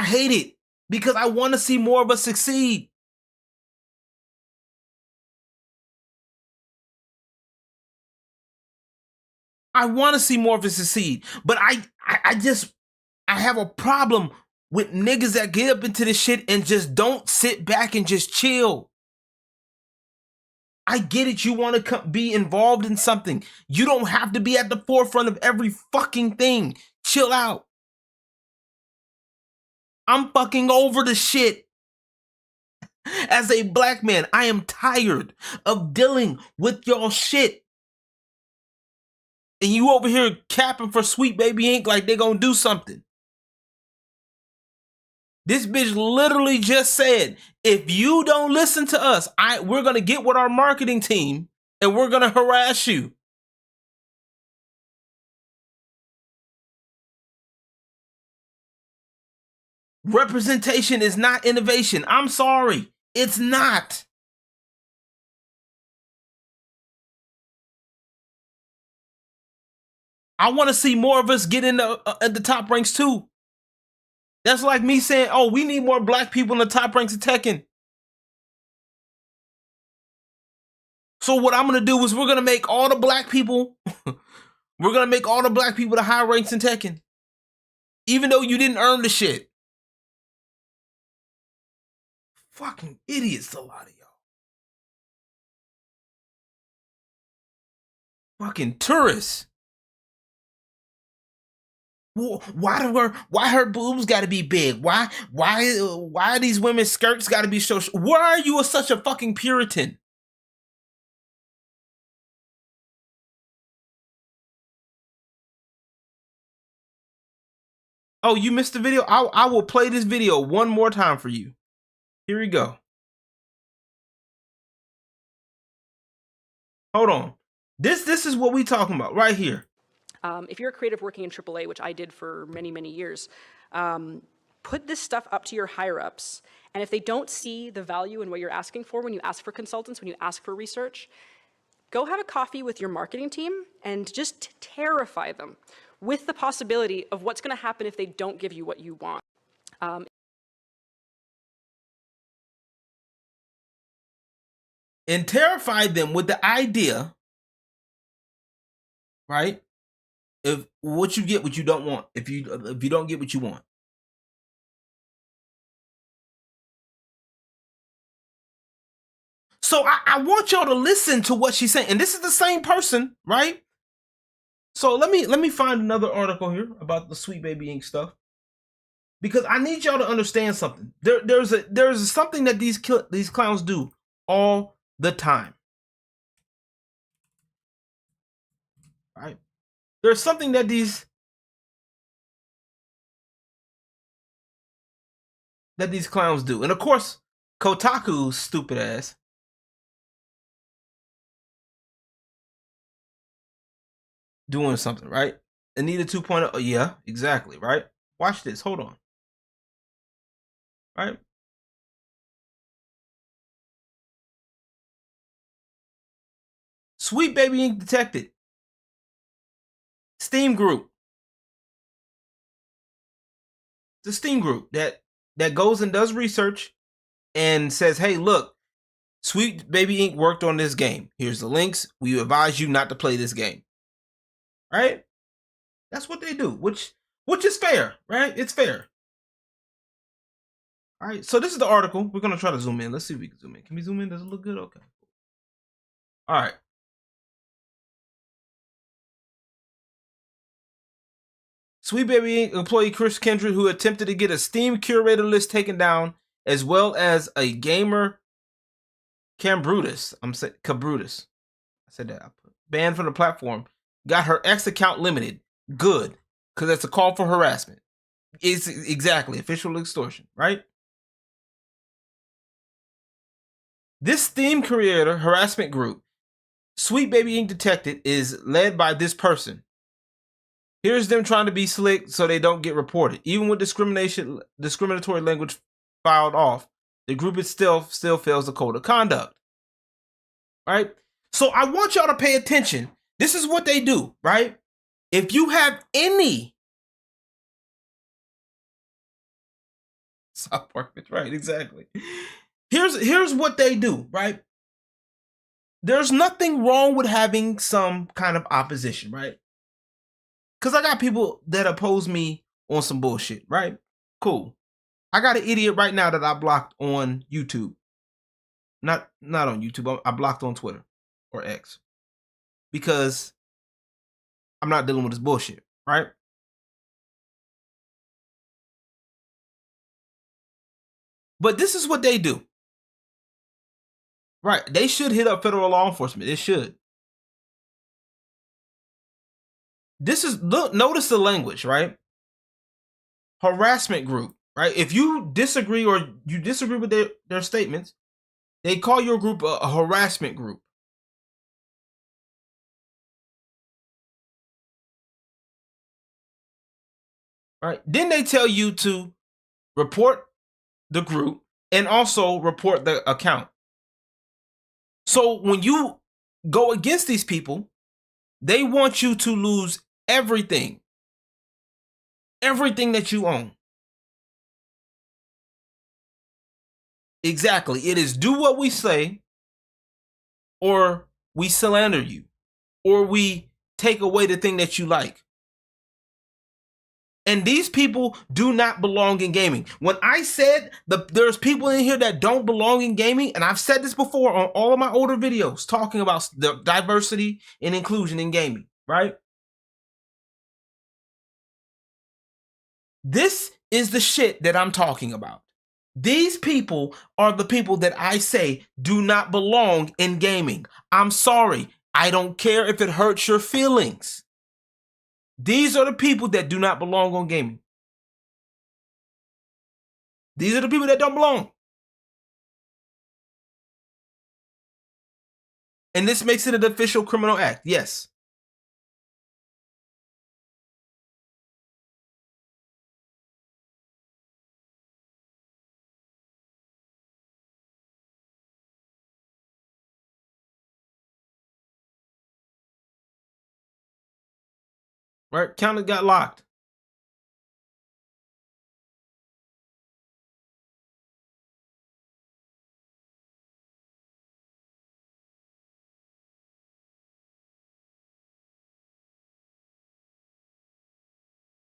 hate it because I want to see more of us succeed. I want to see more of us succeed, but I have a problem with niggas that get up into this shit and just don't sit back and just chill. I get it. You want to be involved in something. You don't have to be at the forefront of every fucking thing. Chill out. I'm fucking over the shit. As a black man, I am tired of dealing with y'all shit. And you over here capping for Sweet Baby Inc. like they gonna do something. This bitch literally just said, if you don't listen to us, we're gonna get with our marketing team and we're gonna harass you. Representation is not innovation. I'm sorry. It's not. I want to see more of us get in the top ranks too. That's like me saying, oh, we need more black people in the top ranks of Tekken. So what I'm going to do is we're going to make all the black people, we're going to make all the black people the high ranks in Tekken. Even though you didn't earn the shit. Fucking idiots, a lot of y'all. Fucking tourists. Why her boobs got to be big? Why these women's skirts got to be so? Why are you such a fucking Puritan? Oh, you missed the video? I will play this video one more time for you. Here we go. Hold on. This is what we talking about right here. If you're a creative working in AAA, which I did for many, many years, put this stuff up to your higher-ups. And if they don't see the value in what you're asking for when you ask for consultants, when you ask for research, go have a coffee with your marketing team and just terrify them with the possibility of what's going to happen if they don't give you what you want. And terrify them with the idea, right? If what you get, what you don't want. If you don't get what you want. So I want y'all to listen to what she's saying. And this is the same person, right? So let me find another article here about the Sweet Baby Inc. stuff. Because I need y'all to understand something. There's something that these clowns do all the time. Right? There's something that these clowns do. And of course, Kotaku's stupid ass doing something, right? Anita 2.0, oh, yeah, exactly, right? Watch this, hold on. Right? Sweet Baby Inc. detected. Steam group. The Steam group that goes and does research and says, hey, look, Sweet Baby Inc. worked on this game. Here's the links. We advise you not to play this game. Right? That's what they do, which is fair, right? It's fair. All right, so this is the article. We're going to try to zoom in. Let's see if we can zoom in. Can we zoom in? Does it look good? Okay. All right. Sweet Baby Inc. employee Chris Kendrick, who attempted to get a Steam curator list taken down, as well as a gamer, Cabrutus. Cabrutus. I said that. Banned from the platform. Got her X account limited. Good. Because that's a call for harassment. It's exactly official extortion, right? This Steam creator harassment group, Sweet Baby Inc. detected, is led by this person. Here's them trying to be slick so they don't get reported. Even with discriminatory language filed off, the group itself still fails the code of conduct. Right? So I want y'all to pay attention. This is what they do, right? If you have any South Park, right? Exactly. Here's what they do, right? There's nothing wrong with having some kind of opposition, right? Because I got people that oppose me on some bullshit, right? Cool. I got an idiot right now that I blocked on YouTube. not on YouTube. I blocked on Twitter or X because I'm not dealing with this bullshit, right? But this is what they do. Right. They should hit up federal law enforcement. It should. This is, look, notice the language, right? Harassment group, right? If you disagree or you disagree with their statements, they call your group a harassment group. Right? Then they tell you to report the group and also report the account. So when you go against these people, they want you to lose everything that you own. Exactly. It is do what we say, or we slander you, or we take away the thing that you like. And these people do not belong in gaming. When I said there's people in here that don't belong in gaming, and I've said this before on all of my older videos talking about the diversity and inclusion in gaming, right? This is the shit that I'm talking about. These people are the people that I say do not belong in gaming. I'm sorry. I don't care if it hurts your feelings. These are the people that do not belong on gaming. These are the people that don't belong. And this makes it an official criminal act. Yes. Right? Counter got locked.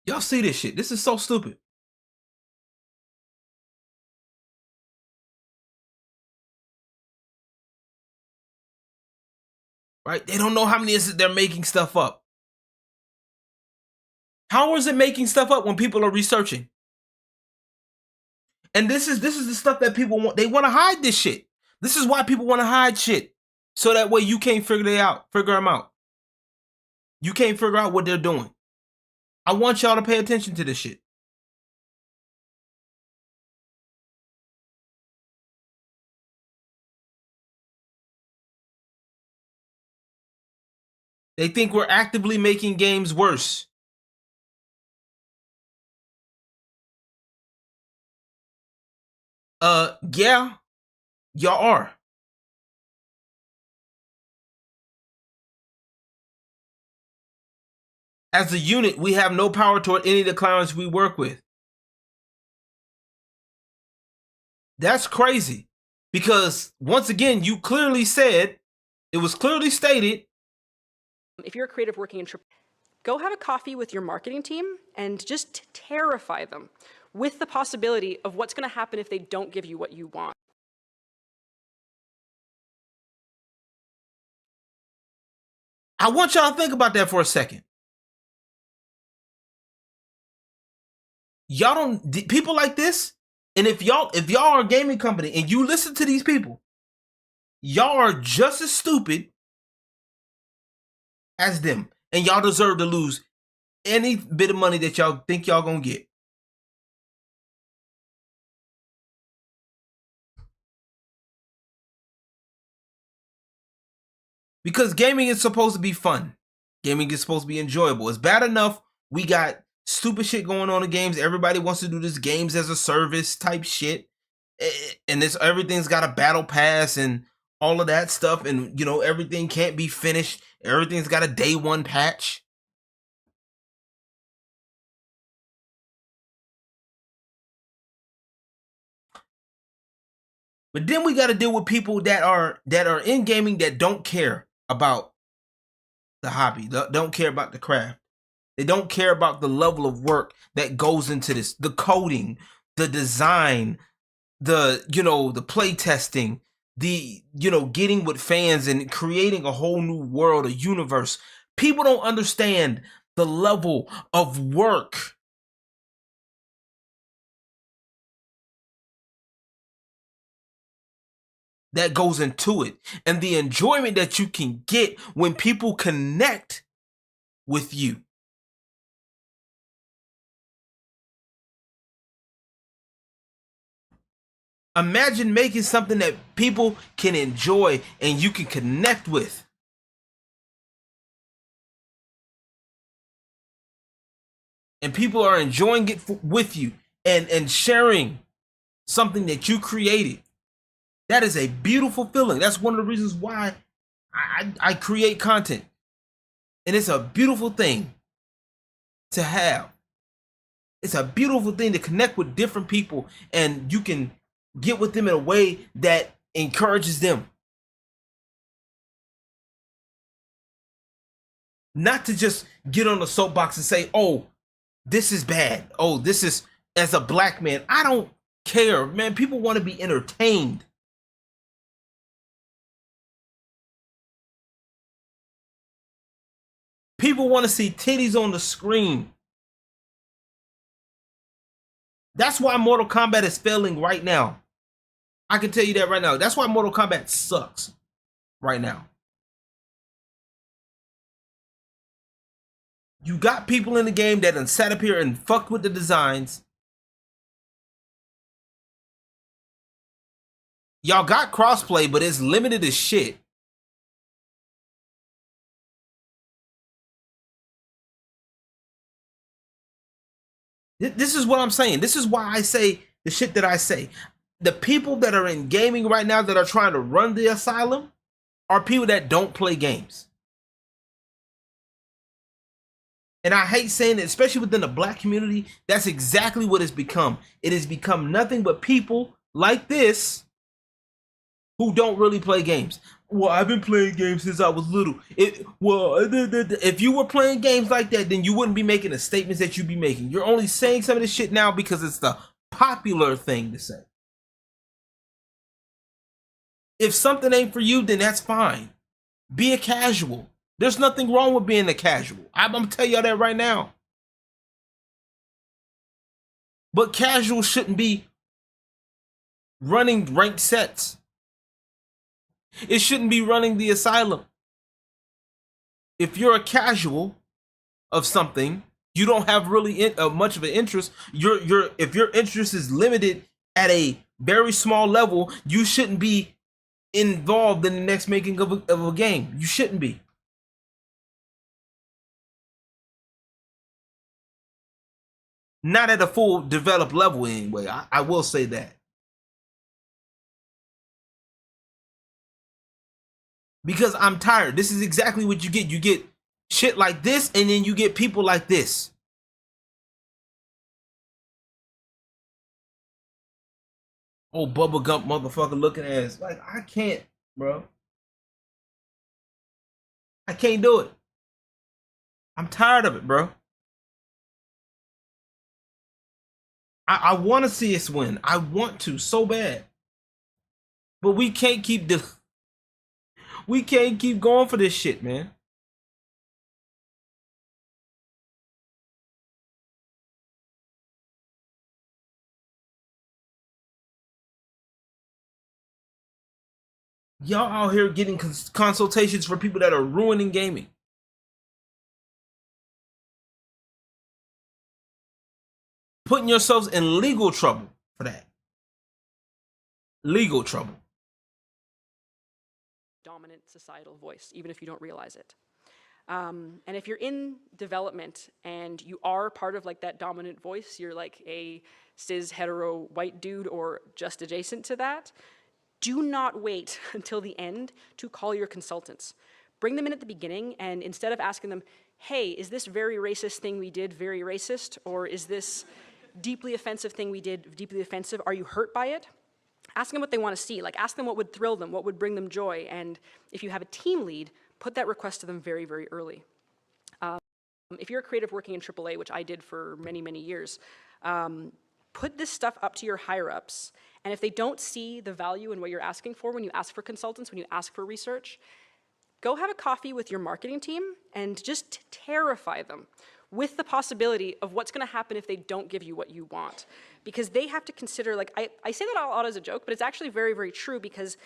Y'all see this shit. This is so stupid. Right? They don't know how many is it they're making stuff up. How is it making stuff up when people are researching? And this is the stuff that people want. They want to hide this shit. This is why people want to hide shit. So that way you can't figure them out. You can't figure out what they're doing. I want y'all to pay attention to this shit. They think we're actively making games worse. Yeah, y'all are. As a unit, we have no power toward any of the clients we work with. That's crazy. Because once again, you clearly said, it was clearly stated. If you're a creative working in go have a coffee with your marketing team and just terrify them with the possibility of what's going to happen if they don't give you what you want. I want y'all to think about that for a second. Y'all don't, people like this, and if y'all are a gaming company and you listen to these people, y'all are just as stupid as them, and y'all deserve to lose any bit of money that y'all think y'all gonna get. Because gaming is supposed to be fun. Gaming is supposed to be enjoyable. It's bad enough we got stupid shit going on in games. Everybody wants to do this games as a service type shit. And everything's got a battle pass and all of that stuff. And, everything can't be finished. Everything's got a day one patch. But then we got to deal with people that are in gaming that don't care about the hobby, don't care about the craft. They don't care about the level of work that goes into this, the coding, the design, the play testing, getting with fans and creating a whole new world, a universe. People don't understand the level of work that goes into it and the enjoyment that you can get when people connect with you. Imagine making something that people can enjoy and you can connect with. And people are enjoying it with you and sharing something that you created. That is a beautiful feeling. That's one of the reasons why I create content. And it's a beautiful thing to have. It's a beautiful thing to connect with different people and you can get with them in a way that encourages them. Not to just get on the soapbox and say, oh, this is bad. Oh, this is, as a black man, I don't care. Man, people want to be entertained. People want to see titties on the screen. That's why Mortal Kombat is failing right now. I can tell you that right now. That's why Mortal Kombat sucks right now. You got people in the game that done sat up here and fucked with the designs. Y'all got crossplay, but it's limited as shit. This is what I'm saying. This is why I say the shit that I say. The people that are in gaming right now that are trying to run the asylum are people that don't play games. And I hate saying it, especially within the black community, that's exactly what it's become. It has become nothing but people like this who don't really play games. Well, I've been playing games since I was little. If you were playing games like that, then you wouldn't be making the statements that you be making. You're only saying some of this shit now because it's the popular thing to say. If something ain't for you, then that's fine. Be a casual. There's nothing wrong with being a casual. I'm gonna tell y'all that right now. But casual shouldn't be running ranked sets. It shouldn't be running the asylum. If you're a casual of something, you don't have really much of an interest. If your interest is limited at a very small level, you shouldn't be involved in the next making of a game. You shouldn't be. Not at a full developed level anyway. I will say that. Because I'm tired. This is exactly what you get. You get shit like this, and then you get people like this. Oh, Bubba Gump motherfucker looking ass. Like, I can't, bro. I can't do it. I'm tired of it, bro. I want to see us win. I want to so bad. But we can't keep we can't keep going for this shit, man. Y'all out here getting consultations for people that are ruining gaming. Putting yourselves in legal trouble for that. Legal trouble. Dominant societal voice, even if you don't realize it. And if you're in development and you are part of like that dominant voice, you're like a cis hetero white dude or just adjacent to that, do not wait until the end to call your consultants. Bring them in at the beginning, and instead of asking them, hey, is this very racist thing we did very racist? Or is this deeply offensive thing we did deeply offensive? Are you hurt by it? Ask them what they want to see. Like, ask them what would thrill them, what would bring them joy. And if you have a team lead, put that request to them very, very early. If you're a creative working in AAA, which I did for many, many years, put this stuff up to your higher-ups. And if they don't see the value in what you're asking for when you ask for consultants, when you ask for research, go have a coffee with your marketing team and just terrify them with the possibility of what's gonna happen if they don't give you what you want. Because they have to consider, like, I say that a lot as a joke, but it's actually very, very true, because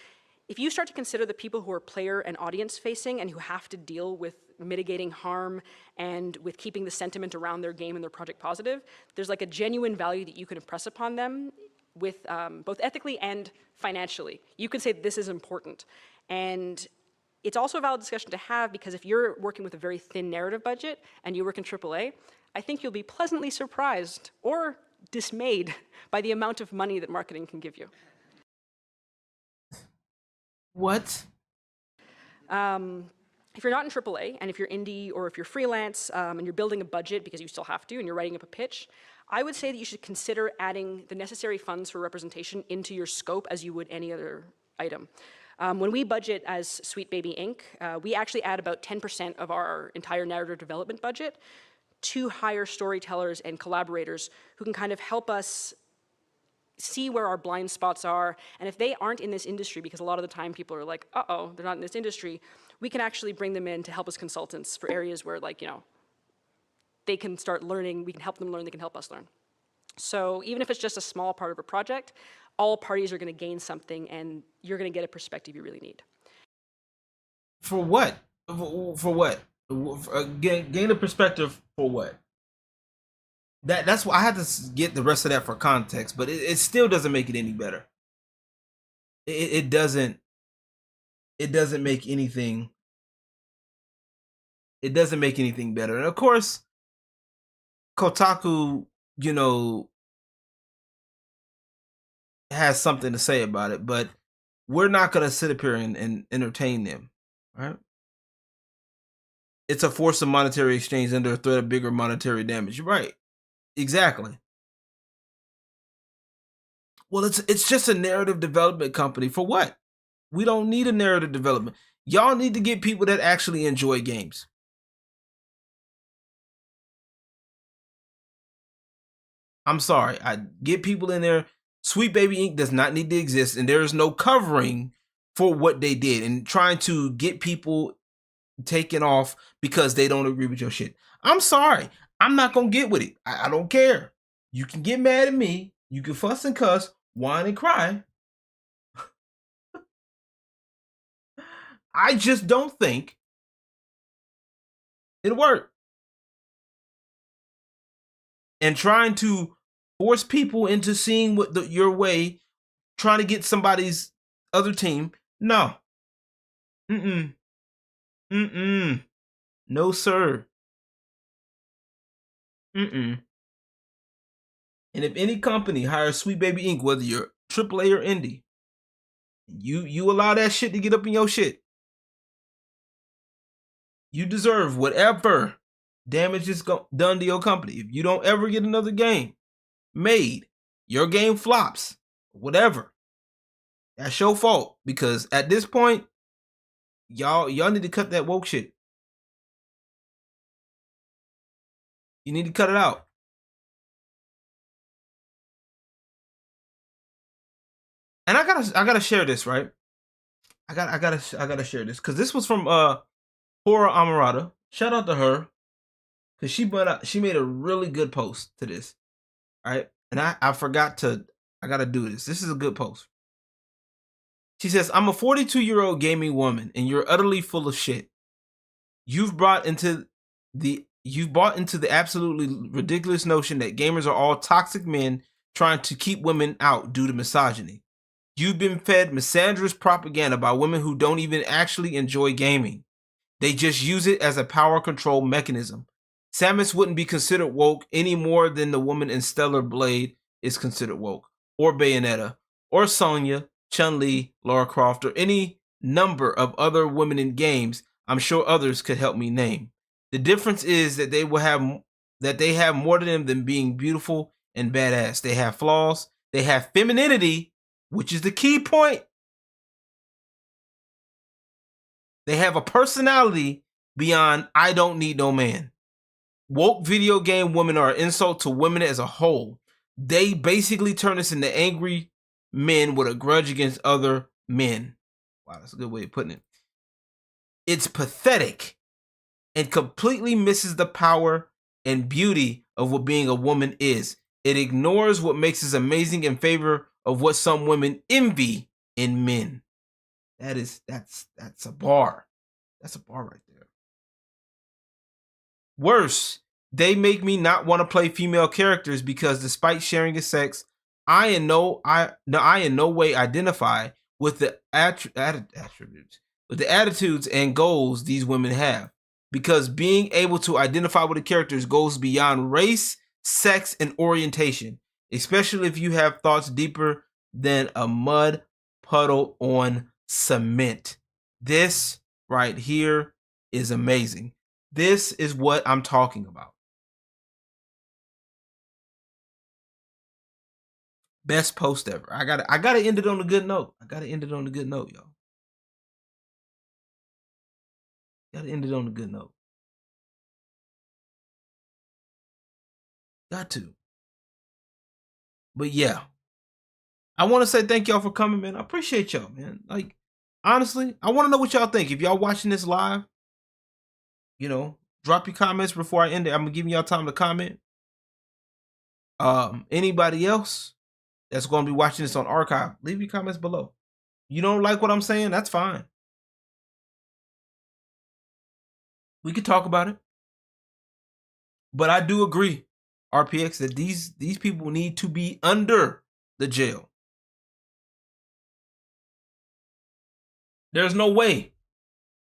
if you start to consider the people who are player and audience facing and who have to deal with mitigating harm and with keeping the sentiment around their game and their project positive, there's like a genuine value that you can impress upon them with both ethically and financially. You can say this is important. And it's also a valid discussion to have, because if you're working with a very thin narrative budget and you work in AAA, I think you'll be pleasantly surprised or dismayed by the amount of money that marketing can give you. What? If you're not in AAA, and if you're indie or if you're freelance and you're building a budget because you still have to and you're writing up a pitch, I would say that you should consider adding the necessary funds for representation into your scope as you would any other item. When we budget as Sweet Baby Inc., we actually add about 10% of our entire narrative development budget to hire storytellers and collaborators who can kind of help us see where our blind spots are. And if they aren't in this industry, because a lot of the time people are like, uh-oh, they're not in this industry, we can actually bring them in to help as consultants for areas where, like, you know, they can start learning, we can help them learn, they can help us learn. So even if it's just a small part of a project, all parties are gonna gain something and you're gonna get a perspective you really need. For what? For what? Gain a perspective for what? That's why I had to get the rest of that for context, but it still doesn't make it any better. It doesn't make anything. It doesn't make anything better. And of course, Kotaku, you know, has something to say about it, but we're not gonna sit up here and entertain them, right? It's a force of monetary exchange under a threat of bigger monetary damage. You're right. Exactly. Well, it's just a narrative development company. For what? We don't need a narrative development. Y'all need to get people that actually enjoy games. I'm sorry. I get people in there. Sweet Baby Inc. does not need to exist, and there is no covering for what they did and trying to get people taken off because they don't agree with your shit. I'm sorry. I'm not gonna get with it. I don't care. You can get mad at me. You can fuss and cuss, whine and cry. I just don't think it'll work. And trying to force people into seeing what your way, trying to get somebody's other team, no. No, sir. And if any company hires Sweet Baby Inc., whether you're AAA or indie, you allow that shit to get up in your shit, you deserve whatever damage is done to your company. If you don't ever get another game made, your game flops, whatever, that's your fault. Because at this point, y'all need to cut that woke shit. You need to cut it out. And I gotta share this, right? I gotta share this because this was from Hora Amarada. Shout out to her because she made a really good post to this, right? And I gotta do this. This is a good post. She says, "I'm a 42-year-old gaming woman, and you're utterly full of shit. You've bought into the absolutely ridiculous notion that gamers are all toxic men trying to keep women out due to misogyny. You've been fed misandrous propaganda by women who don't even actually enjoy gaming. They just use it as a power control mechanism. Samus wouldn't be considered woke any more than the woman in Stellar Blade is considered woke, or Bayonetta, or Sonya, Chun-Li, Lara Croft, or any number of other women in games I'm sure others could help me name. The difference is that they have more to them than being beautiful and badass. They have flaws. They have femininity, which is the key point. They have a personality beyond I don't need no man. Woke video game women are an insult to women as a whole. They basically turn us into angry men with a grudge against other men. Wow, that's a good way of putting it. It's pathetic and completely misses the power and beauty of what being a woman is. It ignores what makes us amazing in favor of what some women envy in men. That's a bar. That's a bar right there. Worse, they make me not want to play female characters because despite sharing a sex, I in no way identify with the attributes, with the attitudes and goals these women have. Because being able to identify with the characters goes beyond race, sex, and orientation, especially if you have thoughts deeper than a mud puddle on cement. This right here is amazing. This is what I'm talking about. Best post ever. I gotta end it on a good note. Y'all. Gotta end it on a good note. Got to. But yeah. I want to say thank y'all for coming, man. I appreciate y'all, man. Like, honestly, I want to know what y'all think. If y'all watching this live, drop your comments before I end it. I'm gonna give y'all time to comment. Anybody else that's going to be watching this on archive, leave your comments below. You don't like what I'm saying? That's fine. We could talk about it. But I do agree, RPX, that these people need to be under the jail. There's no way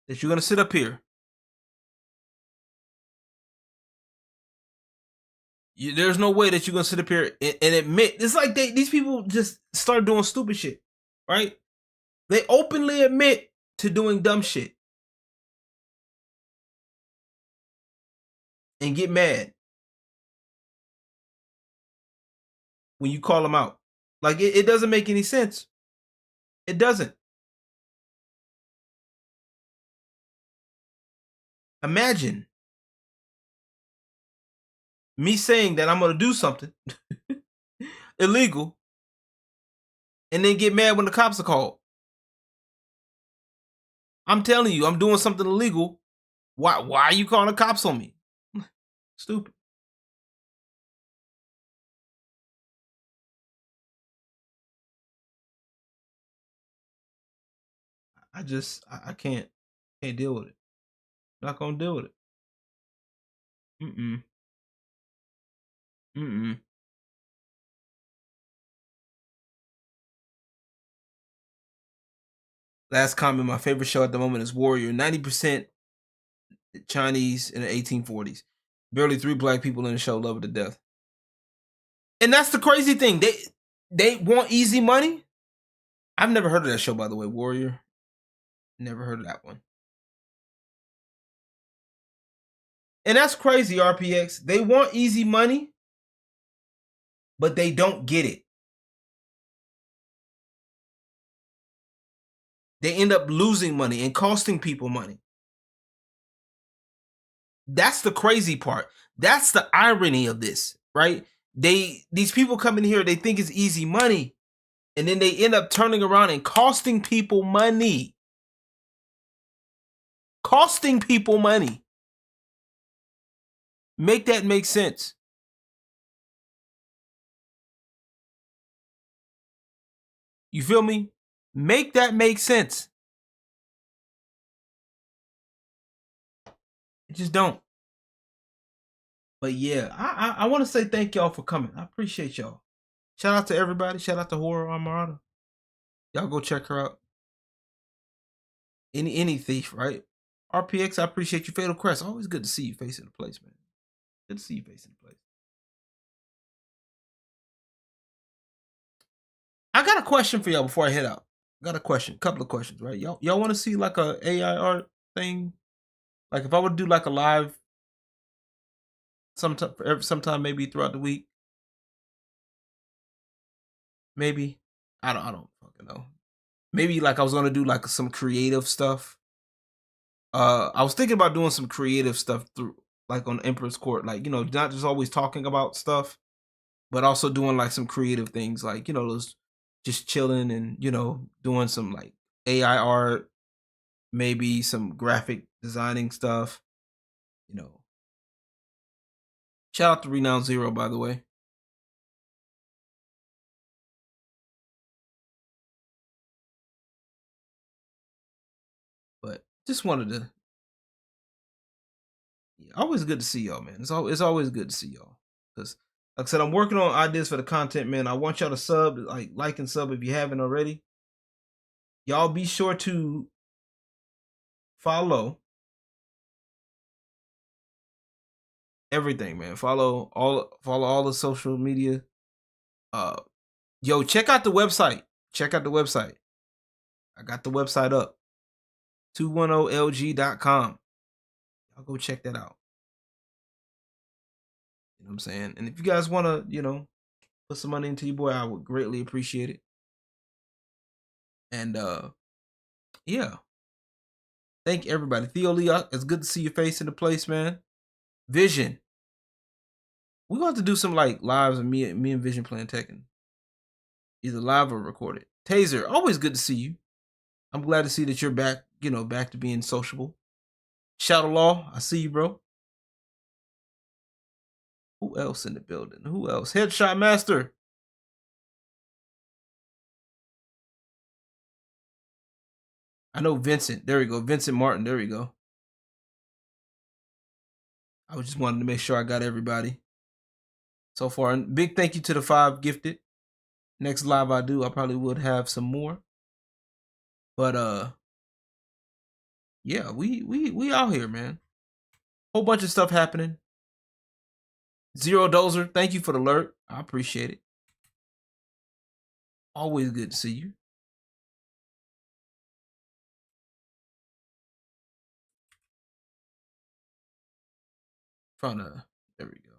that you're going to sit up here. There's no way that you're going to sit up here and admit. It's like these people just start doing stupid shit, right? They openly admit to doing dumb shit. And get mad when you call them out. Like, it doesn't make any sense. It doesn't. Imagine me saying that I'm going to do something illegal and then get mad when the cops are called. I'm telling you, I'm doing something illegal. Why are you calling the cops on me? Stupid. I can't deal with it. Not gonna deal with it. Last comment, my favorite show at the moment is Warrior. 90% Chinese in the 1840s. Barely 3 black people in the show, love it to death. And that's the crazy thing. They want easy money. I've never heard of that show, by the way, Warrior. Never heard of that one. And that's crazy, RPX. They want easy money, but they don't get it. They end up losing money and costing people money. That's the crazy part. That's the irony of this, right? These people come in here, they think it's easy money, and then they end up turning around and costing people money. Costing people money. Make that make sense. You feel me? Make that make sense. It just don't. But yeah, I want to say thank y'all for coming. I appreciate y'all. Shout out to everybody. Shout out to Horror Armada. Y'all go check her out. Any thief, right? RPX, I appreciate you. Fatal Crest. Always good to see you facing the place, man. Good to see you facing the place. I got a question for y'all before I head out. I got a question, couple of questions, right? Y'all want to see like a AI art thing? Like if I would do like a live sometime maybe throughout the week. Maybe. I don't fucking know. Maybe like I was gonna do like some creative stuff. I was thinking about doing some creative stuff through like on Emperor's Court, like not just always talking about stuff, but also doing like some creative things, like those just chilling and, doing some like AI art, maybe some graphic designing stuff, you know. Shout out to Renown Zero, by the way. But just wanted to, always good to see y'all, man. It's always good to see y'all. Because, like I said, I'm working on ideas for the content, man. I want y'all to sub, like and sub if you haven't already. Y'all be sure to follow everything, man. Follow all the social media. Yo, check out the website. Check out the website. I got the website up. 210lg.com. Y'all go check that out. You know what I'm saying? And if you guys want to, put some money into your boy, I would greatly appreciate it. And yeah. Thank everybody. Theo Lee, it's good to see your face in the place, man. Vision. We're going to do some like lives of me and Vision playing Tekken. Either live or recorded. Taser, always good to see you. I'm glad to see that you're back, back to being sociable. Shadow Law, I see you, bro. Who else in the building? Who else? Headshot Master. I know Vincent. There we go. Vincent Martin. There we go. I was just wanting to make sure I got everybody so far. And big thank you to the 5 gifted. Next live I do, I probably would have some more. But yeah, we out here, man. Whole bunch of stuff happening. Zero Dozer, thank you for the alert. I appreciate it. Always good to see you. There we go.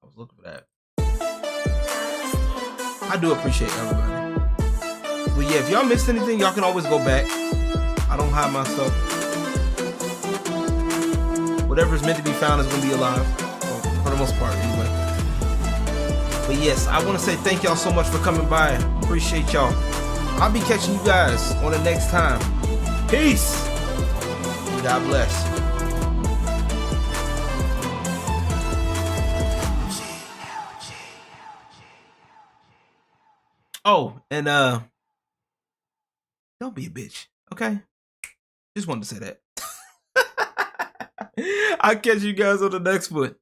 I was looking for that. I do appreciate everybody. But yeah, if y'all missed anything, y'all can always go back. I don't hide my stuff. Whatever's meant to be found is going to be alive. For the most part, anyway. But yes, I want to say thank y'all so much for coming by. Appreciate y'all. I'll be catching you guys on the next time. Peace. God bless. Oh, and don't be a bitch, okay? Just wanted to say that. I'll catch you guys on the next one.